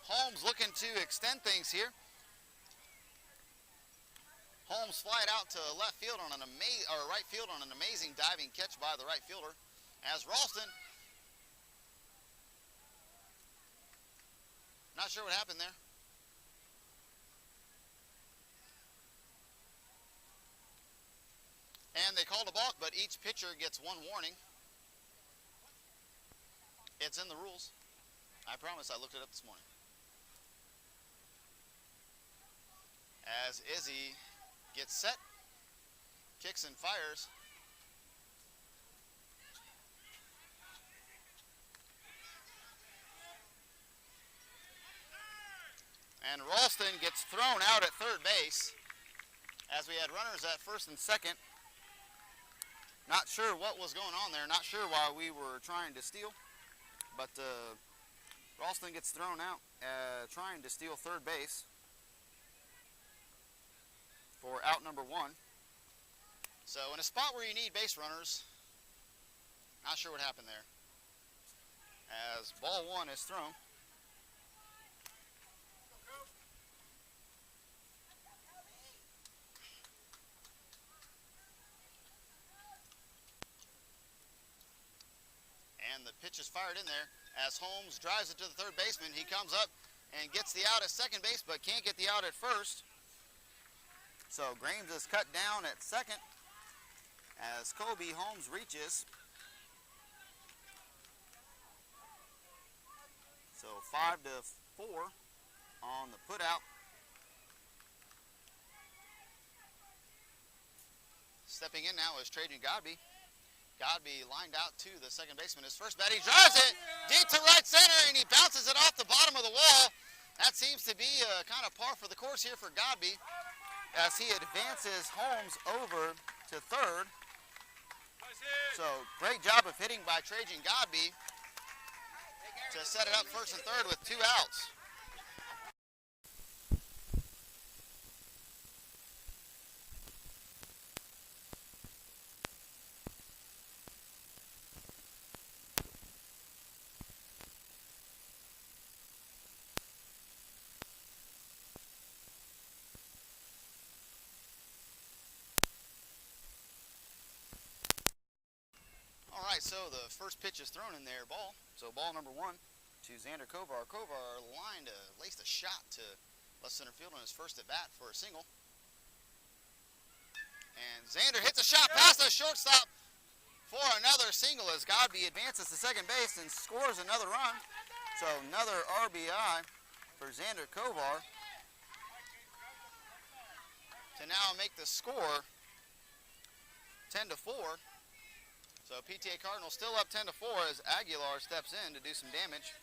Speaker 1: Holmes looking to extend things here. Holmes flied out to left field on an right field on an amazing diving catch by the right fielder. As Ralston, not sure what happened there. And they called a balk, but each pitcher gets one warning. It's in the rules. I promise I looked it up this morning. As Izzy gets set, kicks and fires. And Ralston gets thrown out at third base as we had runners at first and second. Not sure what was going on there. Not sure why we were trying to steal. But Ralston gets thrown out trying to steal third base for out number 1. So in a spot where you need base runners, not sure what happened there. As ball 1 is thrown. And the pitch is fired in there as Holmes drives it to the third baseman. He comes up and gets the out at second base, but can't get the out at first. So Graves is cut down at second as Colby Holmes reaches. So 5-4 on the putout. Stepping in now is Trajan Godby. Godby lined out to the second baseman. His first bat, he drives it deep to right center, and he bounces it off the bottom of the wall. That seems to be kind of par for the course here for Godby as he advances Holmes over to third. So great job of hitting by Trajan Godby to set it up first and third with 2 outs. All right, so the first pitch is thrown in there, ball. So ball number 1 to Xander Kovar. Kovar laced a shot to left center field on his first at bat for a single. And Xander hits a shot past the shortstop for another single as Godby advances to second base and scores another run. So another RBI for Xander Kovar to now make the score 10-4. So PTA-Cardinal still up 10-4 as Aguilar steps in to do some damage.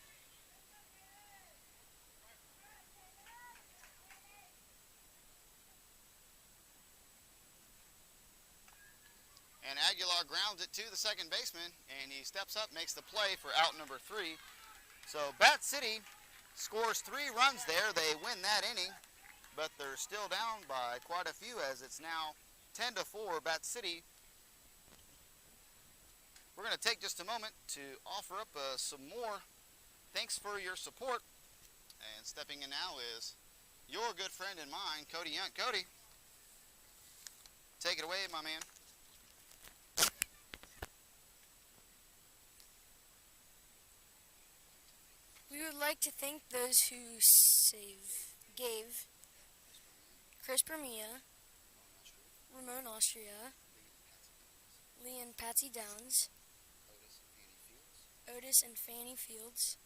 Speaker 1: And Aguilar grounds it to the second baseman, and he steps up, makes the play for out number 3. So Bat City scores 3 runs there. They win that inning, but they're still down by quite a few as it's now 10-4 Bat City. We're going to take just a moment to offer up some more thanks for your support. And stepping in now is your good friend and mine, Cody Yunt. Cody, take it away, my man.
Speaker 4: We would like to thank those who gave Chris Bermia, Ramon Austria, Lee and Patsy Downs, Otis and Fanny Fields,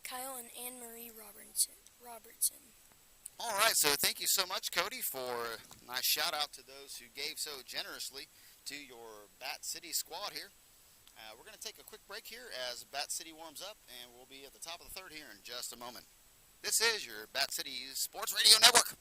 Speaker 4: Kyle and Anne-Marie Robertson.
Speaker 1: All right, so thank you so much, Cody, for a nice shout-out to those who gave so generously to your Bat City squad here. We're going to take a quick break here as Bat City warms up, and we'll be at the top of the third here in just a moment. This is your Bat City Sports Radio Network.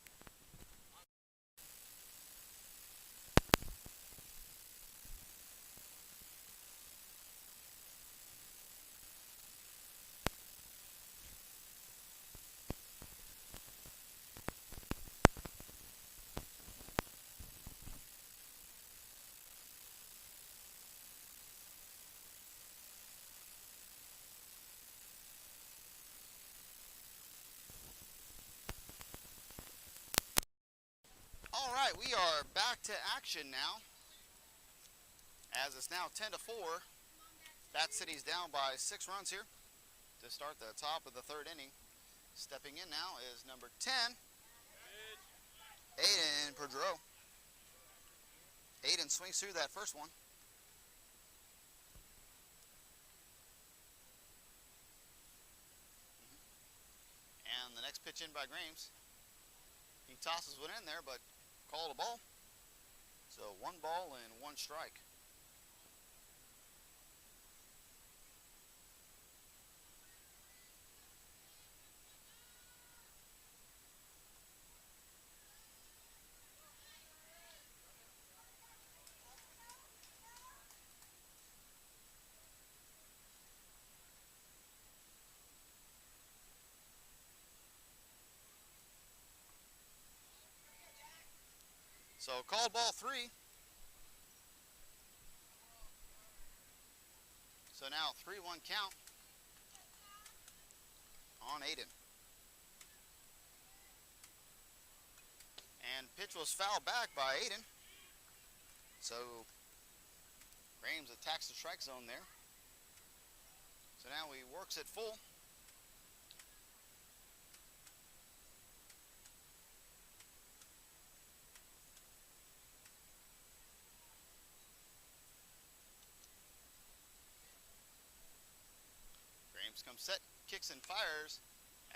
Speaker 1: right, we are back to action now. As it's now 10-4. Bat City's down by 6 runs here to start the top of the third inning. Stepping in now is number 10, Aiden Pedro. Aiden swings through that first one. And the next pitch in by Grames. He tosses one in there, but called a ball. So 1 ball and 1 strike. So called ball 3. So now 3-1 count on Aiden. And pitch was fouled back by Aiden. So Grames attacks the strike zone there. So now he works it full. Grames comes set, kicks and fires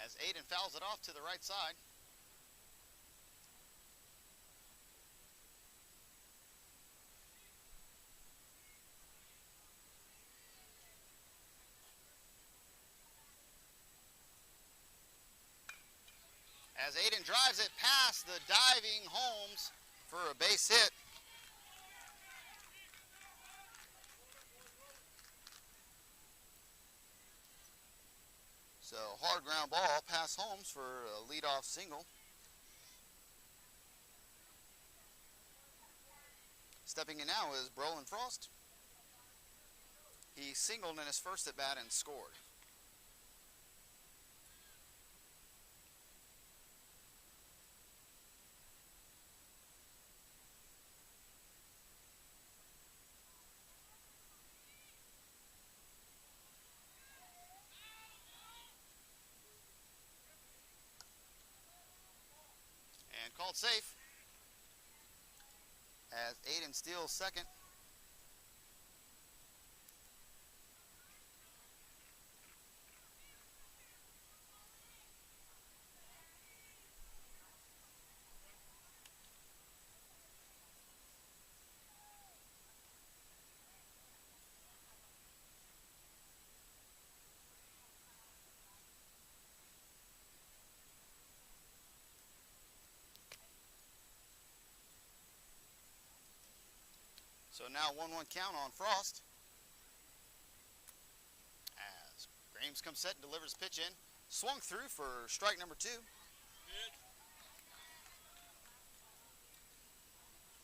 Speaker 1: as Aiden fouls it off to the right side. As Aiden drives it past the diving Holmes for a base hit. So hard ground ball past Holmes for a leadoff single. Stepping in now is Brolin Frost. He singled in his first at bat and scored. And called safe as Aiden steals second. So now 1-1 count on Frost. As Grames comes set and delivers pitch in. Swung through for strike number 2.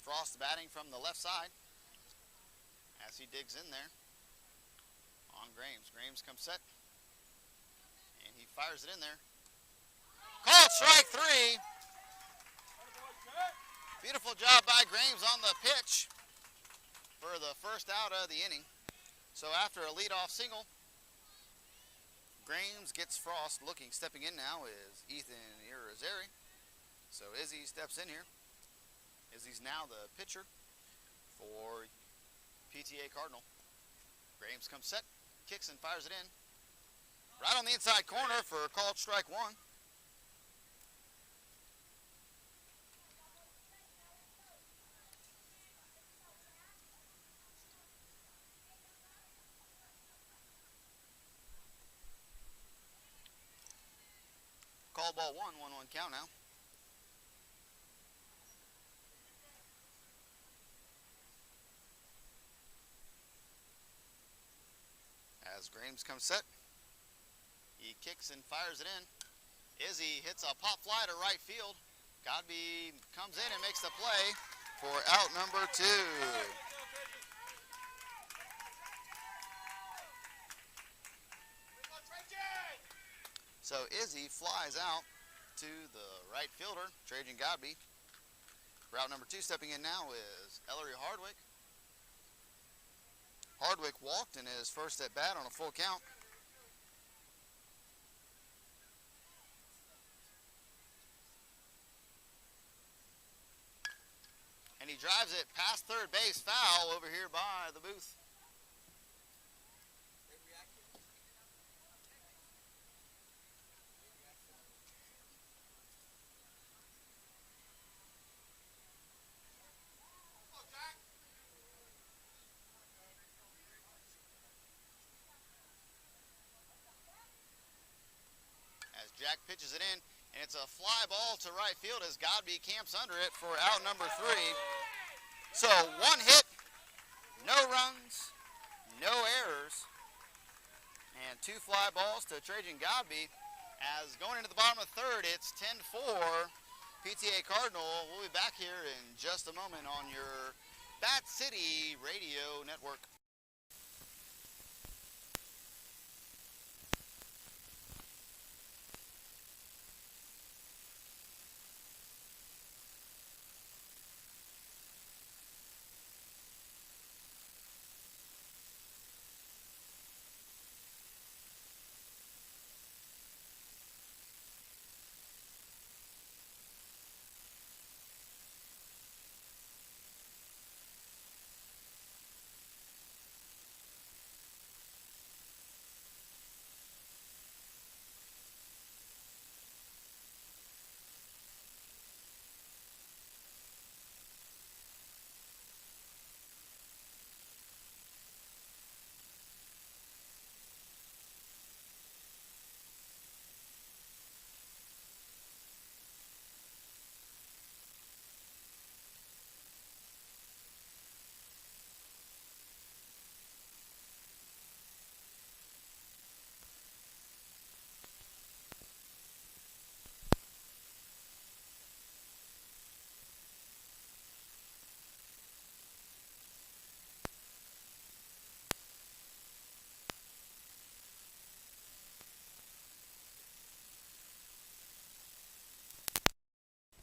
Speaker 1: Frost batting from the left side as he digs in there on Grames. Grames comes set and he fires it in there. Called strike 3. Beautiful job by Grames on the pitch for the first out of the inning. So after a leadoff single, Grames gets Frost looking. Stepping in now is Ethan Irizarry. So Izzy steps in here. Izzy's now the pitcher for PTA-Cardinal. Grames comes set, kicks and fires it in. Right on the inside corner for a called strike 1. Call ball 1-1 count now. As Grames comes set, he kicks and fires it in. Izzy hits a pop fly to right field. Godby comes in and makes the play for out number 2. So Izzy flies out to the right fielder, Trajan Godby. Route number 2 stepping in now is Ellery Hardwick. Hardwick walked in his first at bat on a full count. And he drives it past third base, foul over here by the booth. As Jack pitches it in, and it's a fly ball to right field as Godby camps under it for out number 3. So 1 hit, no runs, no errors, and 2 fly balls to Trajan Godby. As going into the bottom of the 3rd, it's 10-4 PTA Cardinal. We'll be back here in just a moment on your Bat City Radio Network.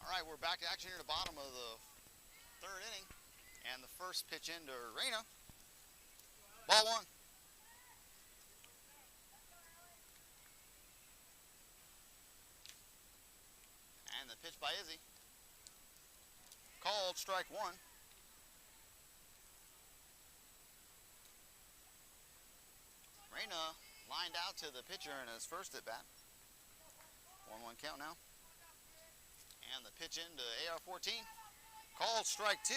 Speaker 1: All right, we're back to action here at the bottom of the 3rd inning. And the first pitch into Reyna. Ball 1. And the pitch by Izzy. Called strike 1. Reyna lined out to the pitcher in his first at bat. 1-1 count now. And the pitch into AR-14. Called strike 2.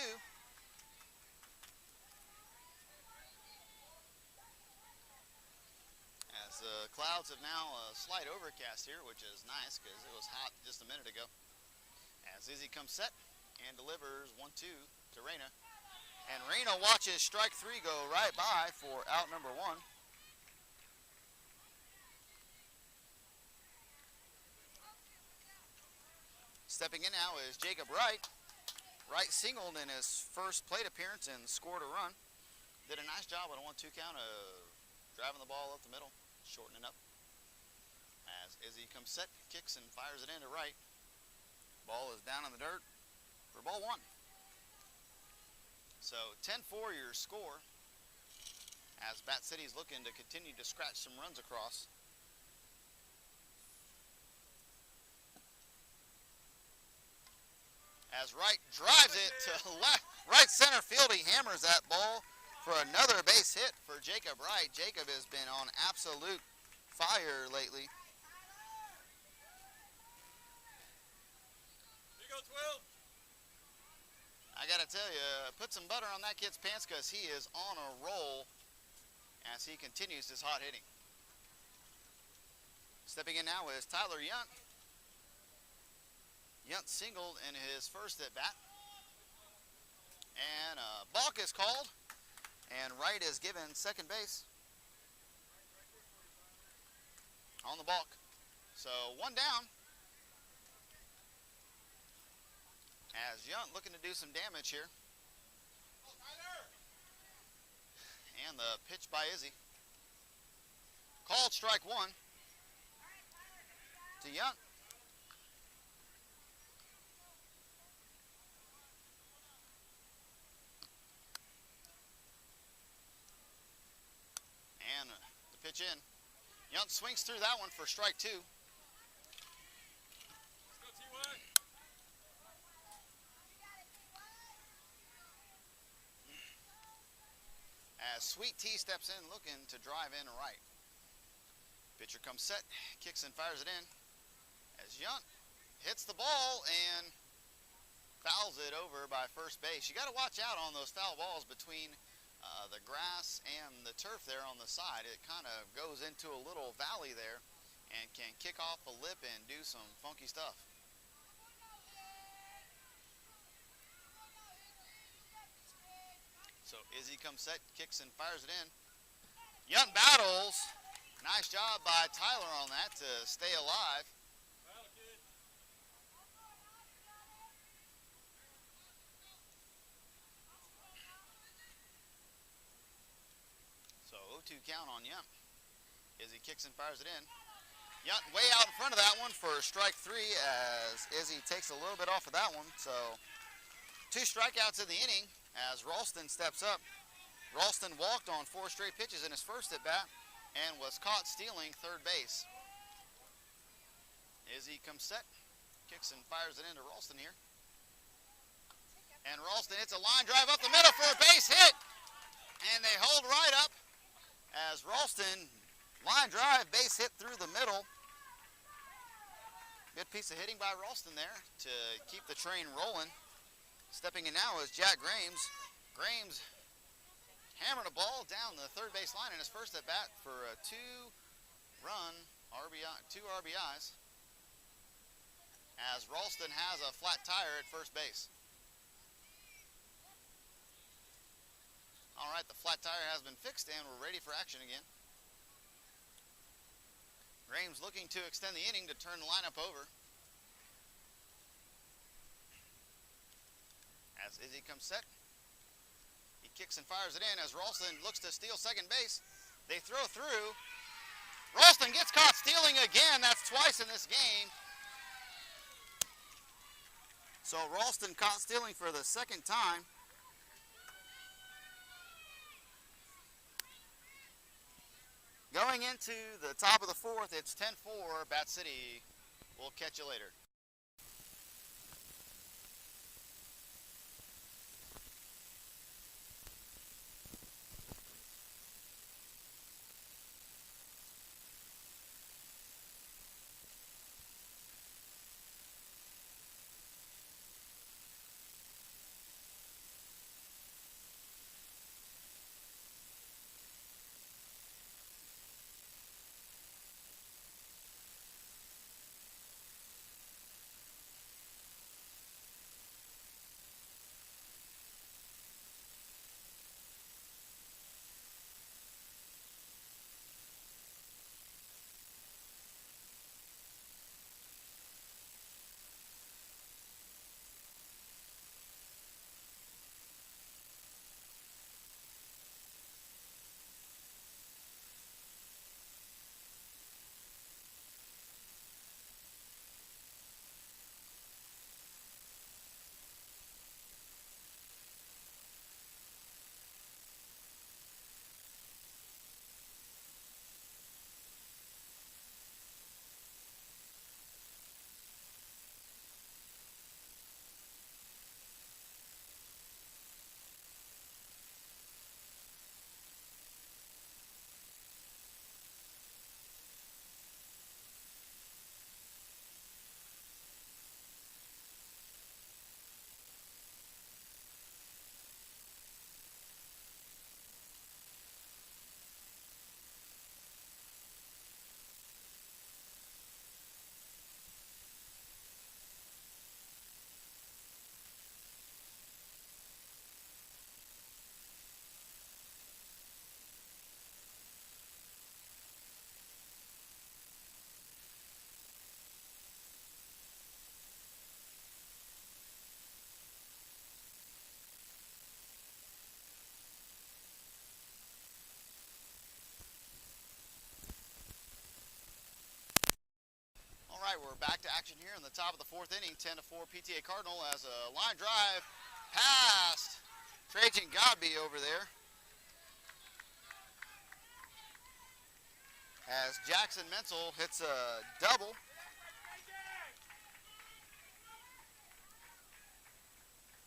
Speaker 1: As the clouds have now a slight overcast here, which is nice because it was hot just a minute ago. As Izzy comes set and delivers 1-2 to Reyna. And Reyna watches strike 3 go right by for out number 1. Stepping in now is Jacob Wright. Wright singled in his first plate appearance and scored a run. Did a nice job on a 1-2 count of driving the ball up the middle, shortening up. As Izzy comes set, kicks and fires it into Wright. Ball is down in the dirt for ball 1. So 10-4 your score as Bat City's looking to continue to scratch some runs across. As Wright drives it to left, right center field, he hammers that ball for another base hit for Jacob Wright. Jacob has been on absolute fire lately.
Speaker 2: Here goes Will.
Speaker 1: I gotta tell you, put some butter on that kid's pants because he is on a roll as he continues his hot hitting. Stepping in now is Tyler Yunt. Yunt singled in his first at bat. And a balk is called. And Wright is given second base on the balk. So 1 down. As Yunt looking to do some damage here. And the pitch by Izzy. Called strike 1 to Yunt. pitch in. Yunt swings through that one for strike 2. As Sweet Tea steps in looking to drive in right. Pitcher comes set, kicks and fires it in. As Yunt hits the ball and fouls it over by first base. You got to watch out on those foul balls between the grass and the turf there on the side. It kind of goes into a little valley there and can kick off a lip and do some funky stuff. So Izzy comes set, kicks and fires it in. Yunt battles. Nice job by Tyler on that to stay alive. So 0-2 count on Yunt. Izzy kicks and fires it in. Yunt way out in front of that one for strike 3 as Izzy takes a little bit off of that one. So 2 strikeouts in the inning as Ralston steps up. Ralston walked on 4 straight pitches in his first at bat and was caught stealing third base. Izzy comes set, kicks and fires it into Ralston here. And Ralston hits a line drive up the middle for a base hit. And they hold right up as Ralston, line drive, base hit through the middle. Good piece of hitting by Ralston there to keep the train rolling. Stepping in now is Jack Grames. Grames hammering a ball down the third base line in his first at bat for a 2-run RBI, 2 RBIs. As Ralston has a flat tire at first base. All right, the flat tire has been fixed and we're ready for action again. Grames looking to extend the inning to turn the lineup over. As Izzy comes set, he kicks and fires it in as Ralston looks to steal second base. They throw through. Ralston gets caught stealing again. That's twice in this game. So Ralston caught stealing for the second time. Going into the top of the 4th, it's 10-4, Bat City. We'll catch you later. We're back to action here in the top of the 4th inning, 10-4 PTA-Cardinal as a line drive past Trajan Godby over there. as Jackson Menzel hits a double.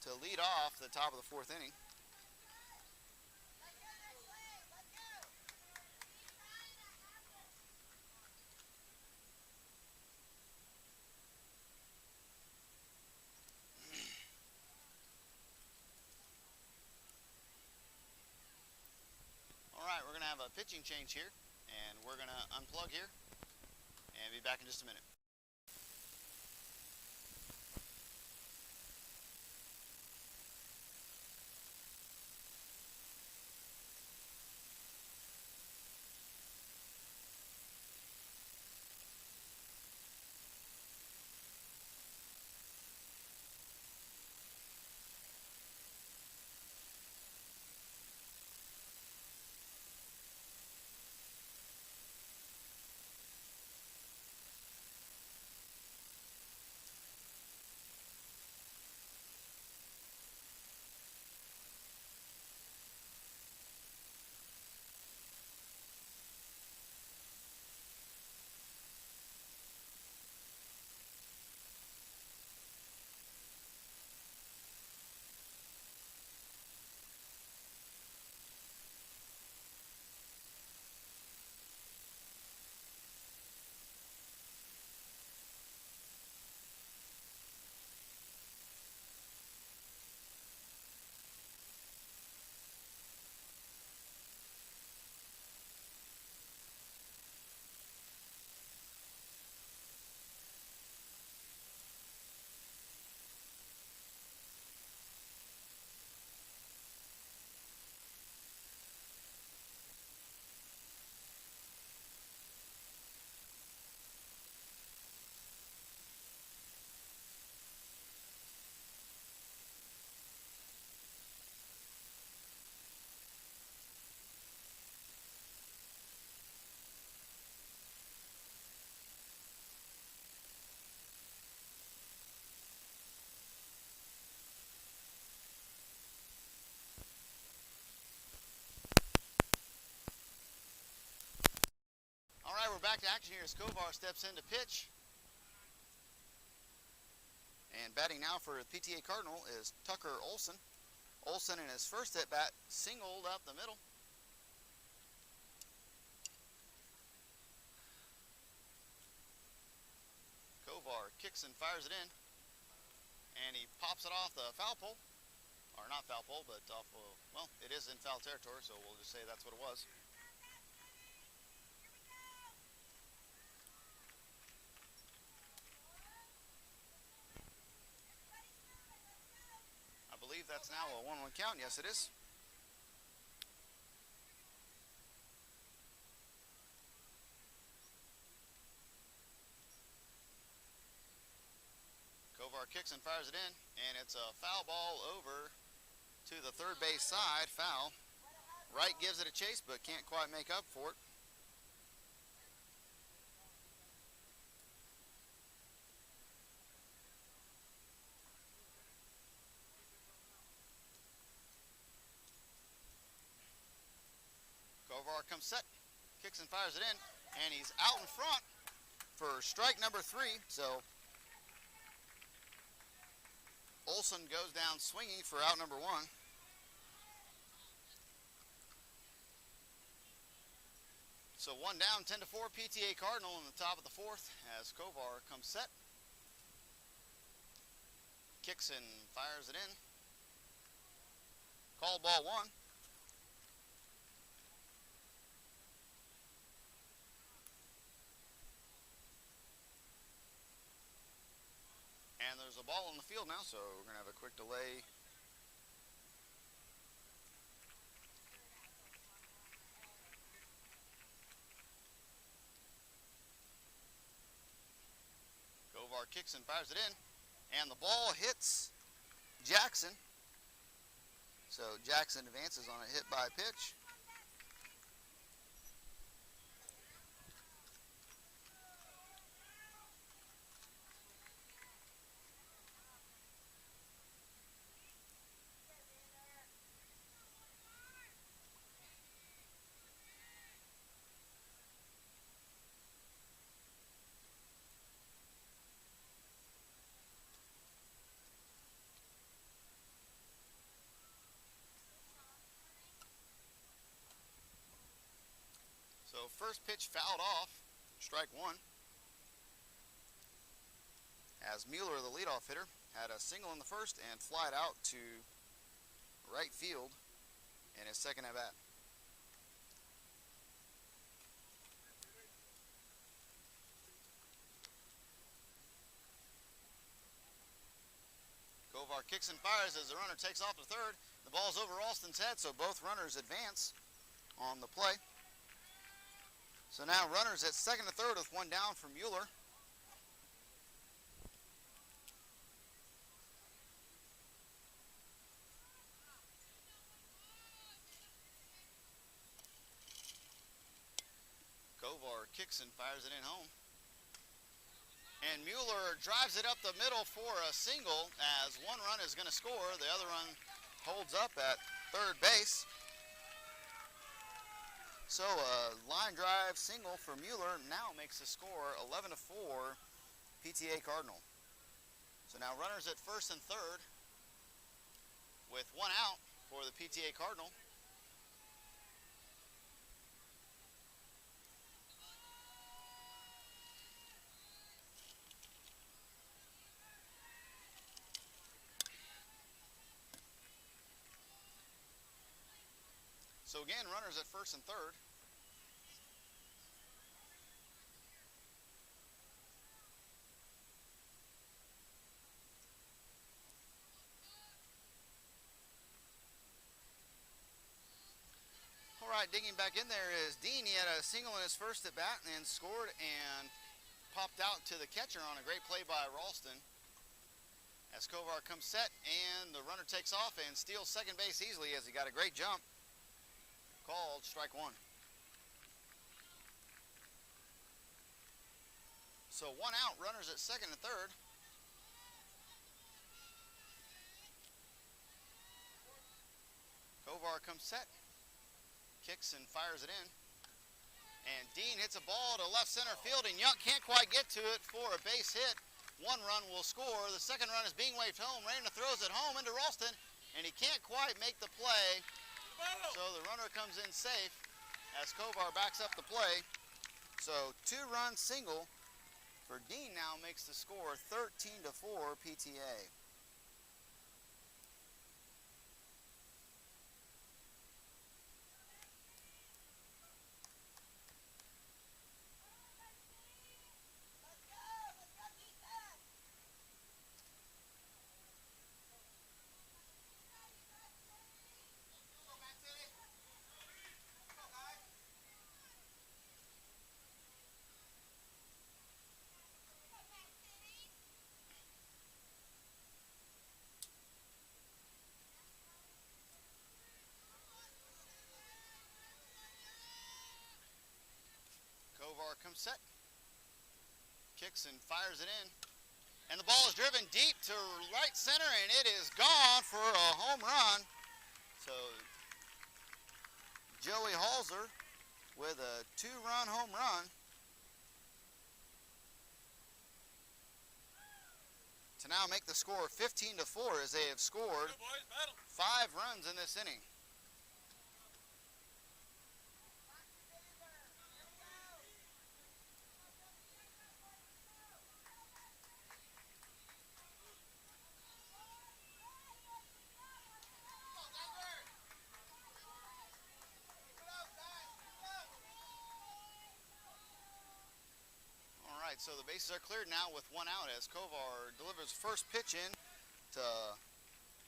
Speaker 1: To lead off the top of the fourth inning. All right, we're going to have a pitching change here, and we're going to unplug here and be back in just a minute. All right, we're back to action here as Kovar steps in to pitch. And batting now for the PTA-Cardinal is Tucker Olson. Olson in his first at-bat singled up the middle. Kovar kicks and fires it in. And he pops it off the foul pole. Or not foul pole, but off, well, it is in foul territory, so we'll just say that's what it was. I believe that's now a 1-1 count. Yes, it is. Kovar kicks and fires it in, and it's a foul ball over to the third base side. Foul. Wright gives it a chase, but can't quite make up for it. Kovar comes set, kicks and fires it in, and he's out in front for strike number 3. So Olson goes down swinging for out number 1. So 1 down, 10-4, PTA-Cardinal in the top of the fourth as Kovar comes set, kicks and fires it in. Called ball 1. And there's a ball on the field now, so we're going to have a quick delay. Kovar kicks and fires it in, and the ball hits Jackson. So Jackson advances on a hit by pitch. So first pitch fouled off, strike one. As Mueller, the leadoff hitter, had a single in the first and flied out to right field in his second at bat. Kovar kicks and fires as the runner takes off to third. The ball's over Alston's head, so both runners advance on the play. So now runners at second to third with one down for Mueller. Kovar kicks and fires it in home. And Mueller drives it up the middle for a single as one run is going to score. The other run holds up at third base. So a line drive single for Mueller now makes the score 11-4 PTA Cardinal. So now runners at first and third with one out for the PTA Cardinal. So again, runners at first and third. All right, digging back in there is Dean. He had a single in his first at bat and scored and popped out to the catcher on a great play by Ralston. As Kovar comes set and the runner takes off and steals second base easily as he got a great jump. Called strike one. So one out, runners at second and third. Kovar comes set, kicks and fires it in. And Dean hits a ball to left center field and Young can't quite get to it for a base hit. One run will score. The second run is being waved home. Raina throws it home into Ralston and he can't quite make the play. So the runner comes in safe as Kovar backs up the play. So two-run single for Dean now makes the score 13-4 PTA. Kovar comes set, kicks and fires it in. And the ball is driven deep to right center and it is gone for a home run. So Joey Halser with a two-run home run. To now make the score 15-4 as they have scored 5 runs in this inning. So the bases are cleared now with one out as Kovar delivers first pitch in to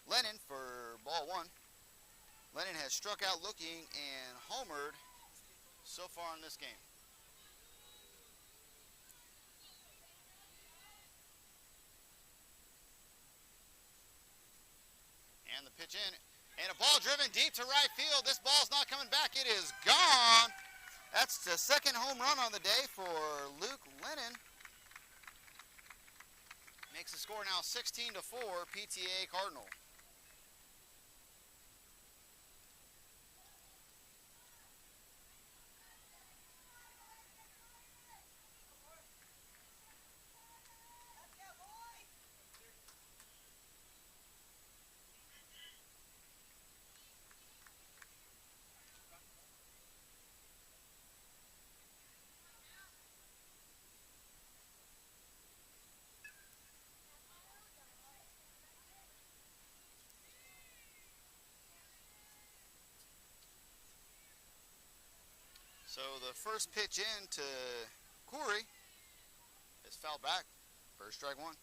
Speaker 1: Lennon for ball one. Lennon has struck out looking and homered so far in this game. And the pitch in and a ball driven deep to right field. This ball's not coming back. It is gone. That's the second home run on the day for Luke Lennon. Makes the score now 16-4 PTA Cardinal. So the first pitch in to Corey is fouled back. First strike one.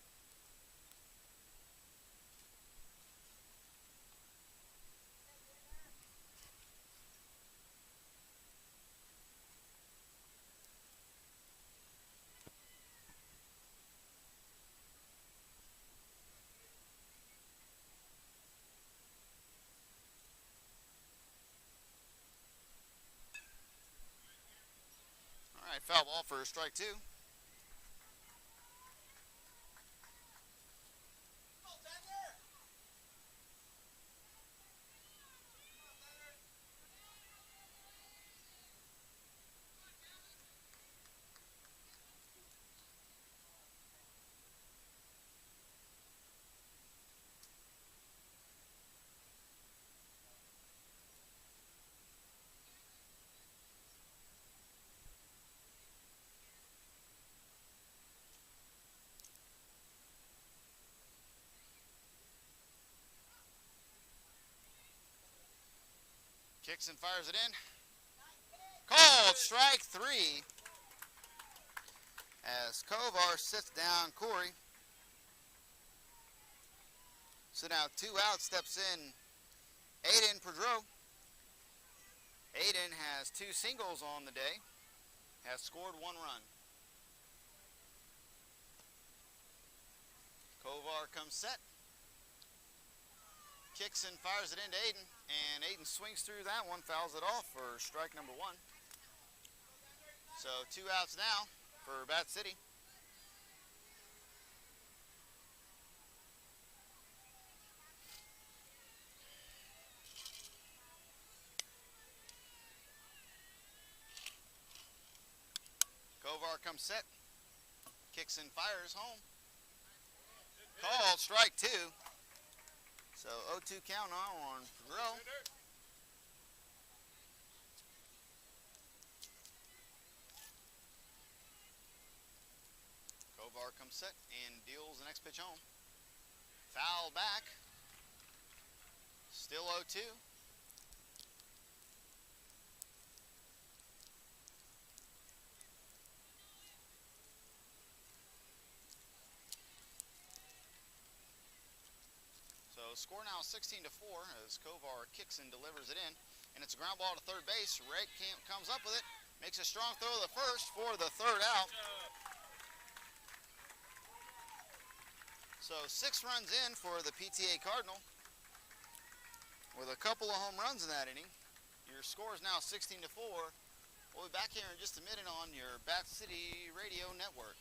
Speaker 1: All right, foul ball for strike two. Kicks and fires it in. Called strike three. As Kovar sits down Corey. So now 2 outs, steps in Aiden Pedro. Aiden has 2 singles on the day. Has scored 1 run. Kovar comes set. Kicks and fires it into Aiden. And Aiden swings through that one, fouls it off for strike number 1. So 2 outs now for Bat City. Kovar comes set. Kicks and fires home. Called strike 2. So 0-2 count on Pedro. Kovar comes set and deals the next pitch home. Foul back. Still 0-2. So score now 16-4 as Kovar kicks and delivers it in. And it's a ground ball to third base. Ray comes up with it. Makes a strong throw to the first for the 3rd out. So 6 runs in for the PTA-Cardinal with a couple of home runs in that inning. Your score is now 16-4. We'll be back here in just a minute on your Bat City Radio Network.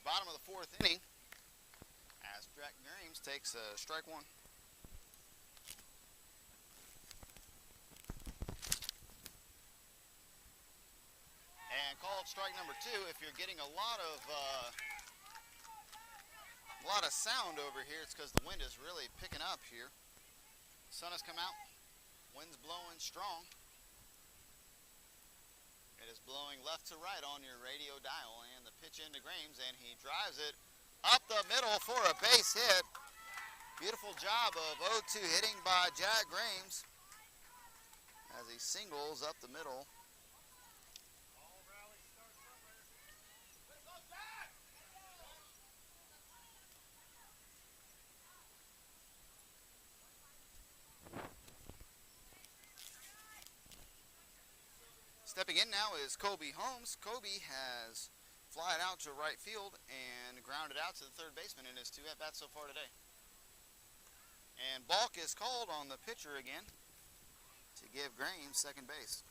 Speaker 1: Bottom of the 4th inning as Cooperstown Dreams takes strike 1. And strike number 2. If you're getting a lot of sound over here, it's because the wind is really picking up here. Sun has come out. Wind's blowing strong. It is blowing left to right on your radio dial, and the pitch into Grames, and he drives it up the middle for a base hit. Beautiful job of 0-2 hitting by Jack Grames as he singles up the middle. Stepping in now is Kobe Holmes. Kobe has flied out to right field and grounded out to the third baseman in his 2 at-bats so far today. And balk is called on the pitcher again to give Grames second base.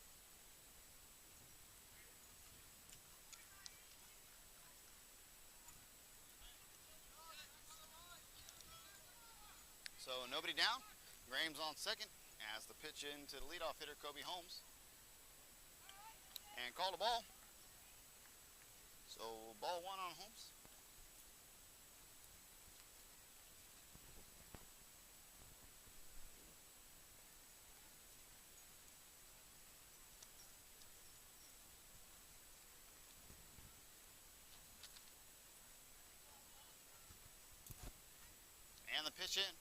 Speaker 1: So nobody down. Grames on second as the pitch into the leadoff hitter Kobe Holmes. And called a ball. So ball 1 on Holmes. And the pitch in.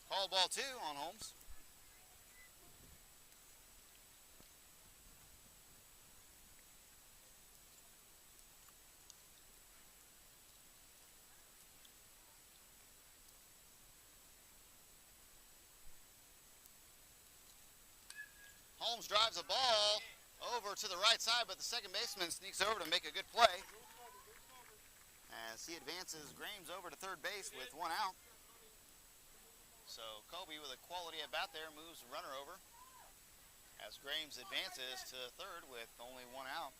Speaker 1: Called ball 2 on Holmes. Holmes drives a ball over to the right side, but the second baseman sneaks over to make a good play as he advances Grames over to third base with 1 out. So Kobe, with a quality at bat there, moves the runner over as Grames advances to third with only 1 out.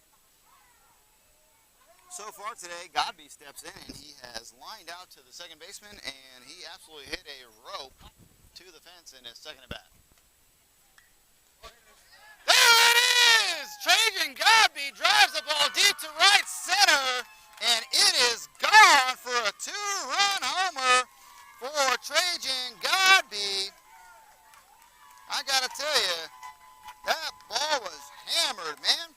Speaker 1: So far today, Godby steps in and he has lined out to the second baseman, and he absolutely hit a rope to the fence in his second at bat. Trajan Godby drives the ball deep to right center, and it is gone for a 2-run homer for Trajan Godby. I gotta tell you, that ball was hammered, man.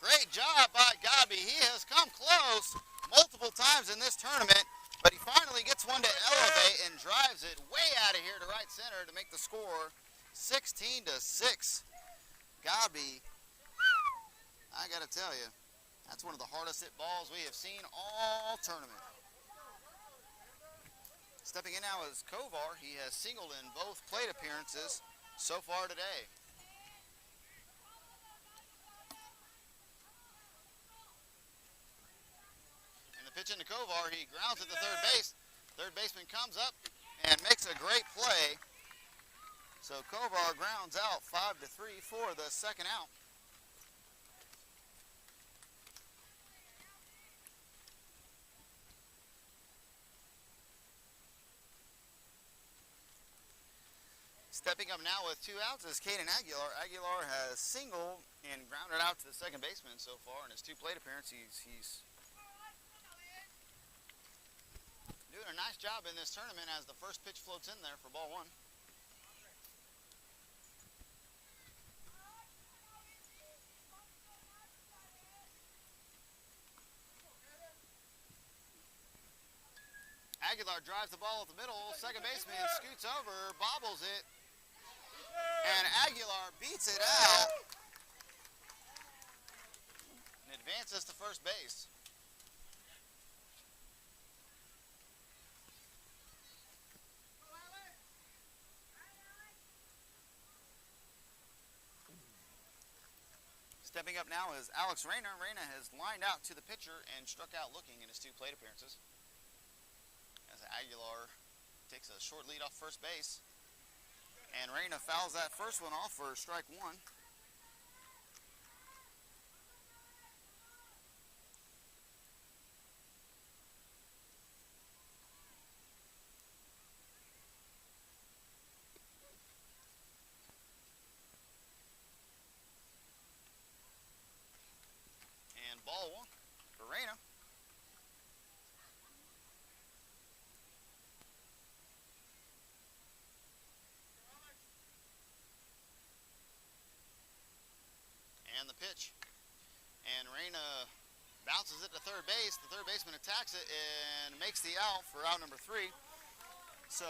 Speaker 1: Great job by Godby. He has come close multiple times in this tournament, but he finally gets one to elevate and drives it way out of here to right center to make the score 16-6. Godby, I gotta tell you, that's one of the hardest hit balls we have seen all tournament. Stepping in now is Kovar. He has singled in both plate appearances so far today. And the pitch into Kovar, he grounds at the third base. Third baseman comes up and makes a great play. So Kovar grounds out 5-3 for the second out. Stepping up now with 2 outs is Caden Aguilar. Aguilar has singled and grounded out to the second baseman so far in his 2 plate appearances. He's doing a nice job in this tournament as the first pitch floats in there for ball 1. Aguilar drives the ball at the middle. Second baseman scoots over, bobbles it, and Aguilar beats it out and advances to first base. Stepping up now is Alex Reyna. Reyna has lined out to the pitcher and struck out looking in his 2 plate appearances. As Aguilar takes a short lead off first base. And Reyna fouls that first one off for strike 1. ball one for Reyna. And the pitch. And Reyna bounces it to third base. The third baseman attacks it and makes the out for out number 3. So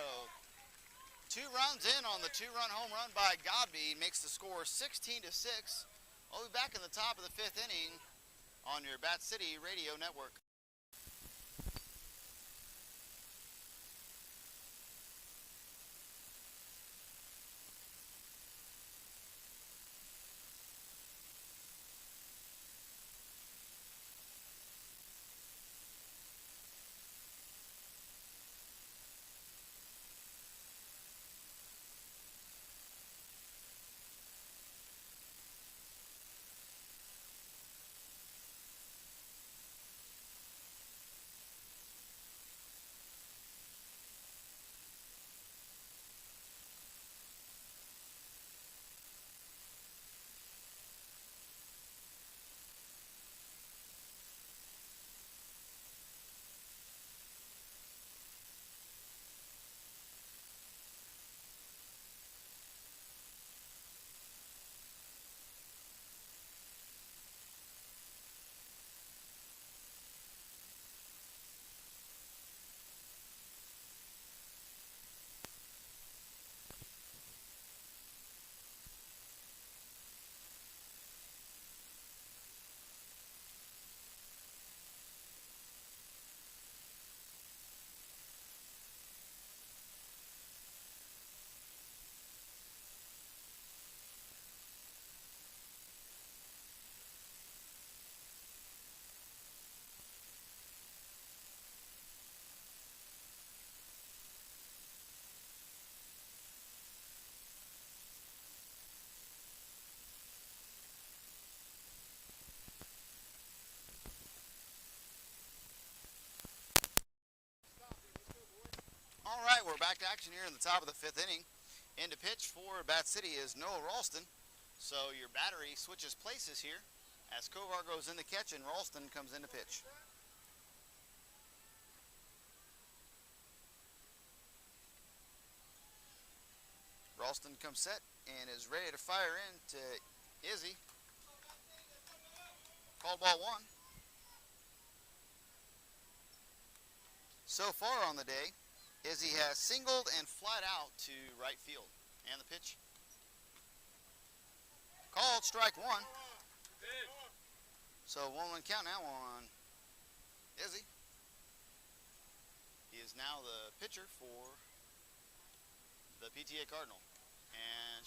Speaker 1: 2 runs in on the 2-run home run by Godby makes the score 16-6. We'll be back in the top of the 5th inning on your Bat City Radio Network. All right, we're back to action here in the top of the 5th inning. In to pitch for Bat City is Noah Ralston. So your battery switches places here as Kovar goes in to catch and Ralston comes in to pitch. Ralston comes set and is ready to fire in to Izzy. Called ball 1. So far on the day, Izzy has singled and flied out to right field. And the pitch. Called strike 1. So 1-1 count now on Izzy. He is now the pitcher for the PTA-Cardinal. And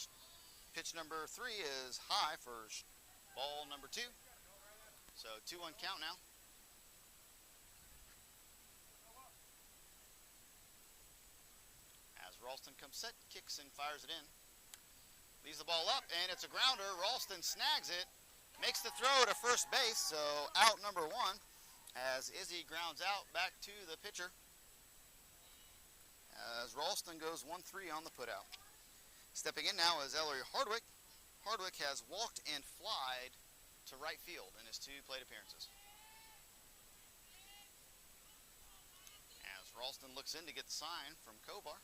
Speaker 1: pitch number 3 is high for ball number 2. So 2-1 count now. As Ralston comes set, kicks and fires it in. Leaves the ball up, and it's a grounder. Ralston snags it, makes the throw to first base, so out number 1 as Izzy grounds out back to the pitcher. As Ralston goes 1-3 on the putout. Stepping in now is Ellery Hardwick. Hardwick has walked and flied to right field in his 2 plate appearances. As Ralston looks in to get the sign from Kovar.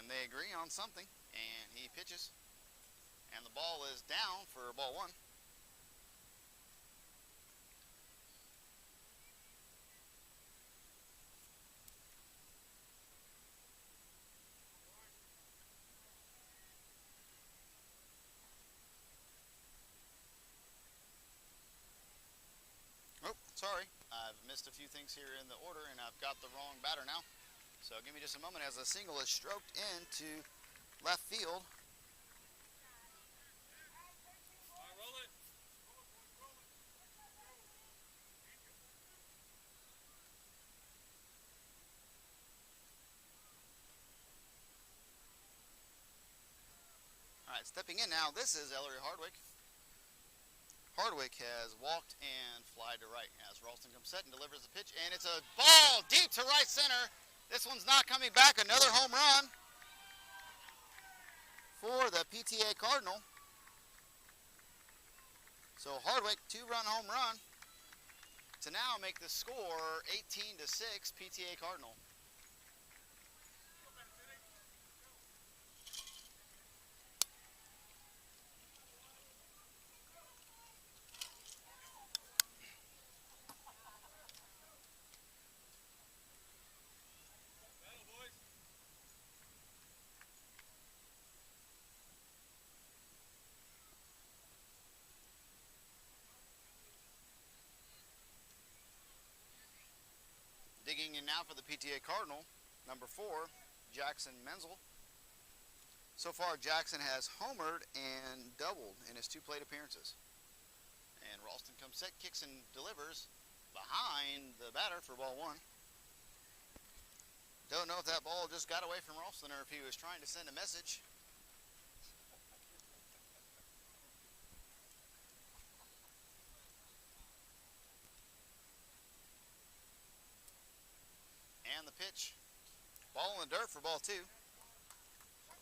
Speaker 1: And they agree on something, and he pitches. And the ball is down for ball 1. Oh, sorry. I've missed a few things here in the order, and I've got the wrong batter now. So give me just a moment as a single is stroked into left field. All right, stepping in now, this is Ellery Hardwick. Hardwick has walked and flied to right as Ralston comes set and delivers the pitch, and it's a ball deep to right center. This one's not coming back. Another home run for the PTA Cardinal. So Hardwick, 2-run home run to now make the score 18-6 PTA Cardinal. Digging in now for the PTA Cardinal, number 4, Jackson Menzel. So far, Jackson has homered and doubled in his 2 plate appearances. And Ralston comes set, kicks and delivers behind the batter for ball 1. Don't know if that ball just got away from Ralston or if he was trying to send a message. And the pitch, ball in the dirt for ball 2.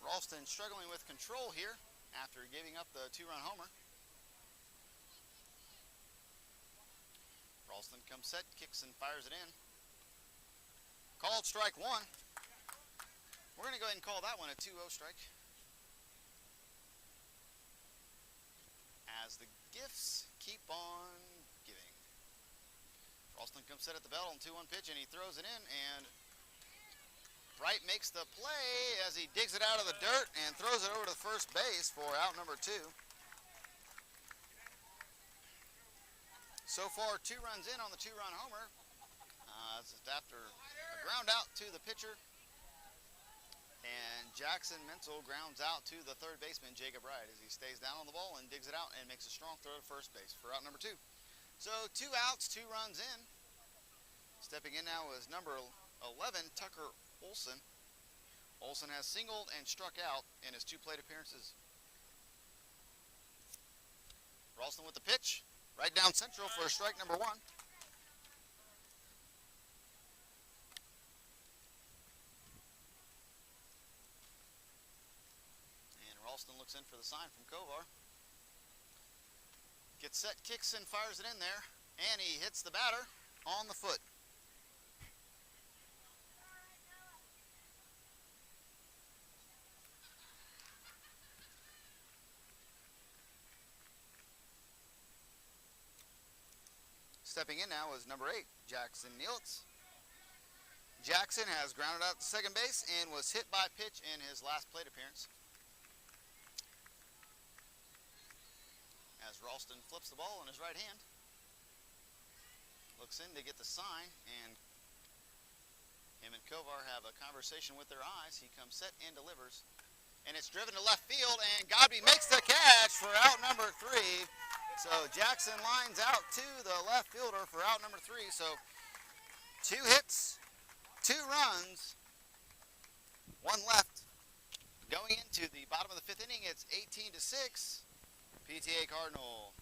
Speaker 1: Ralston struggling with control here after giving up the 2-run homer. Ralston comes set, kicks and fires it in. Called strike 1. We're going to go ahead and call that one a 2-0 strike. As the gifts keep on giving. Ralston comes set at the belt on 2-1 pitch, and he throws it in, and Bright makes the play as he digs it out of the dirt and throws it over to first base for out number 2. So far, 2 runs in on the 2-run homer. This is after a ground out to the pitcher, and Jackson Menzel grounds out to the third baseman, Jacob Wright, as he stays down on the ball and digs it out and makes a strong throw to first base for out number 2. So 2 outs, 2 runs in. Stepping in now is number 11, Tucker Olson. Olson has singled and struck out in his 2 plate appearances. Ralston with the pitch, right down central for strike number 1. And Ralston looks in for the sign from Kovar. Gets set, kicks and fires it in there, and he hits the batter on the foot. Stepping in now is number 8, Jackson Neelitz. Jackson has grounded out to second base and was hit by a pitch in his last plate appearance. As Ralston flips the ball in his right hand. Looks in to get the sign, and him and Kovar have a conversation with their eyes. He comes set and delivers. And it's driven to left field, and Godby makes the catch for out number 3. So Jackson lines out to the left fielder for out number 3. So 2 hits, 2 runs, 1 left. Going into the bottom of the 5th inning, it's 18-6, PTA Cardinal.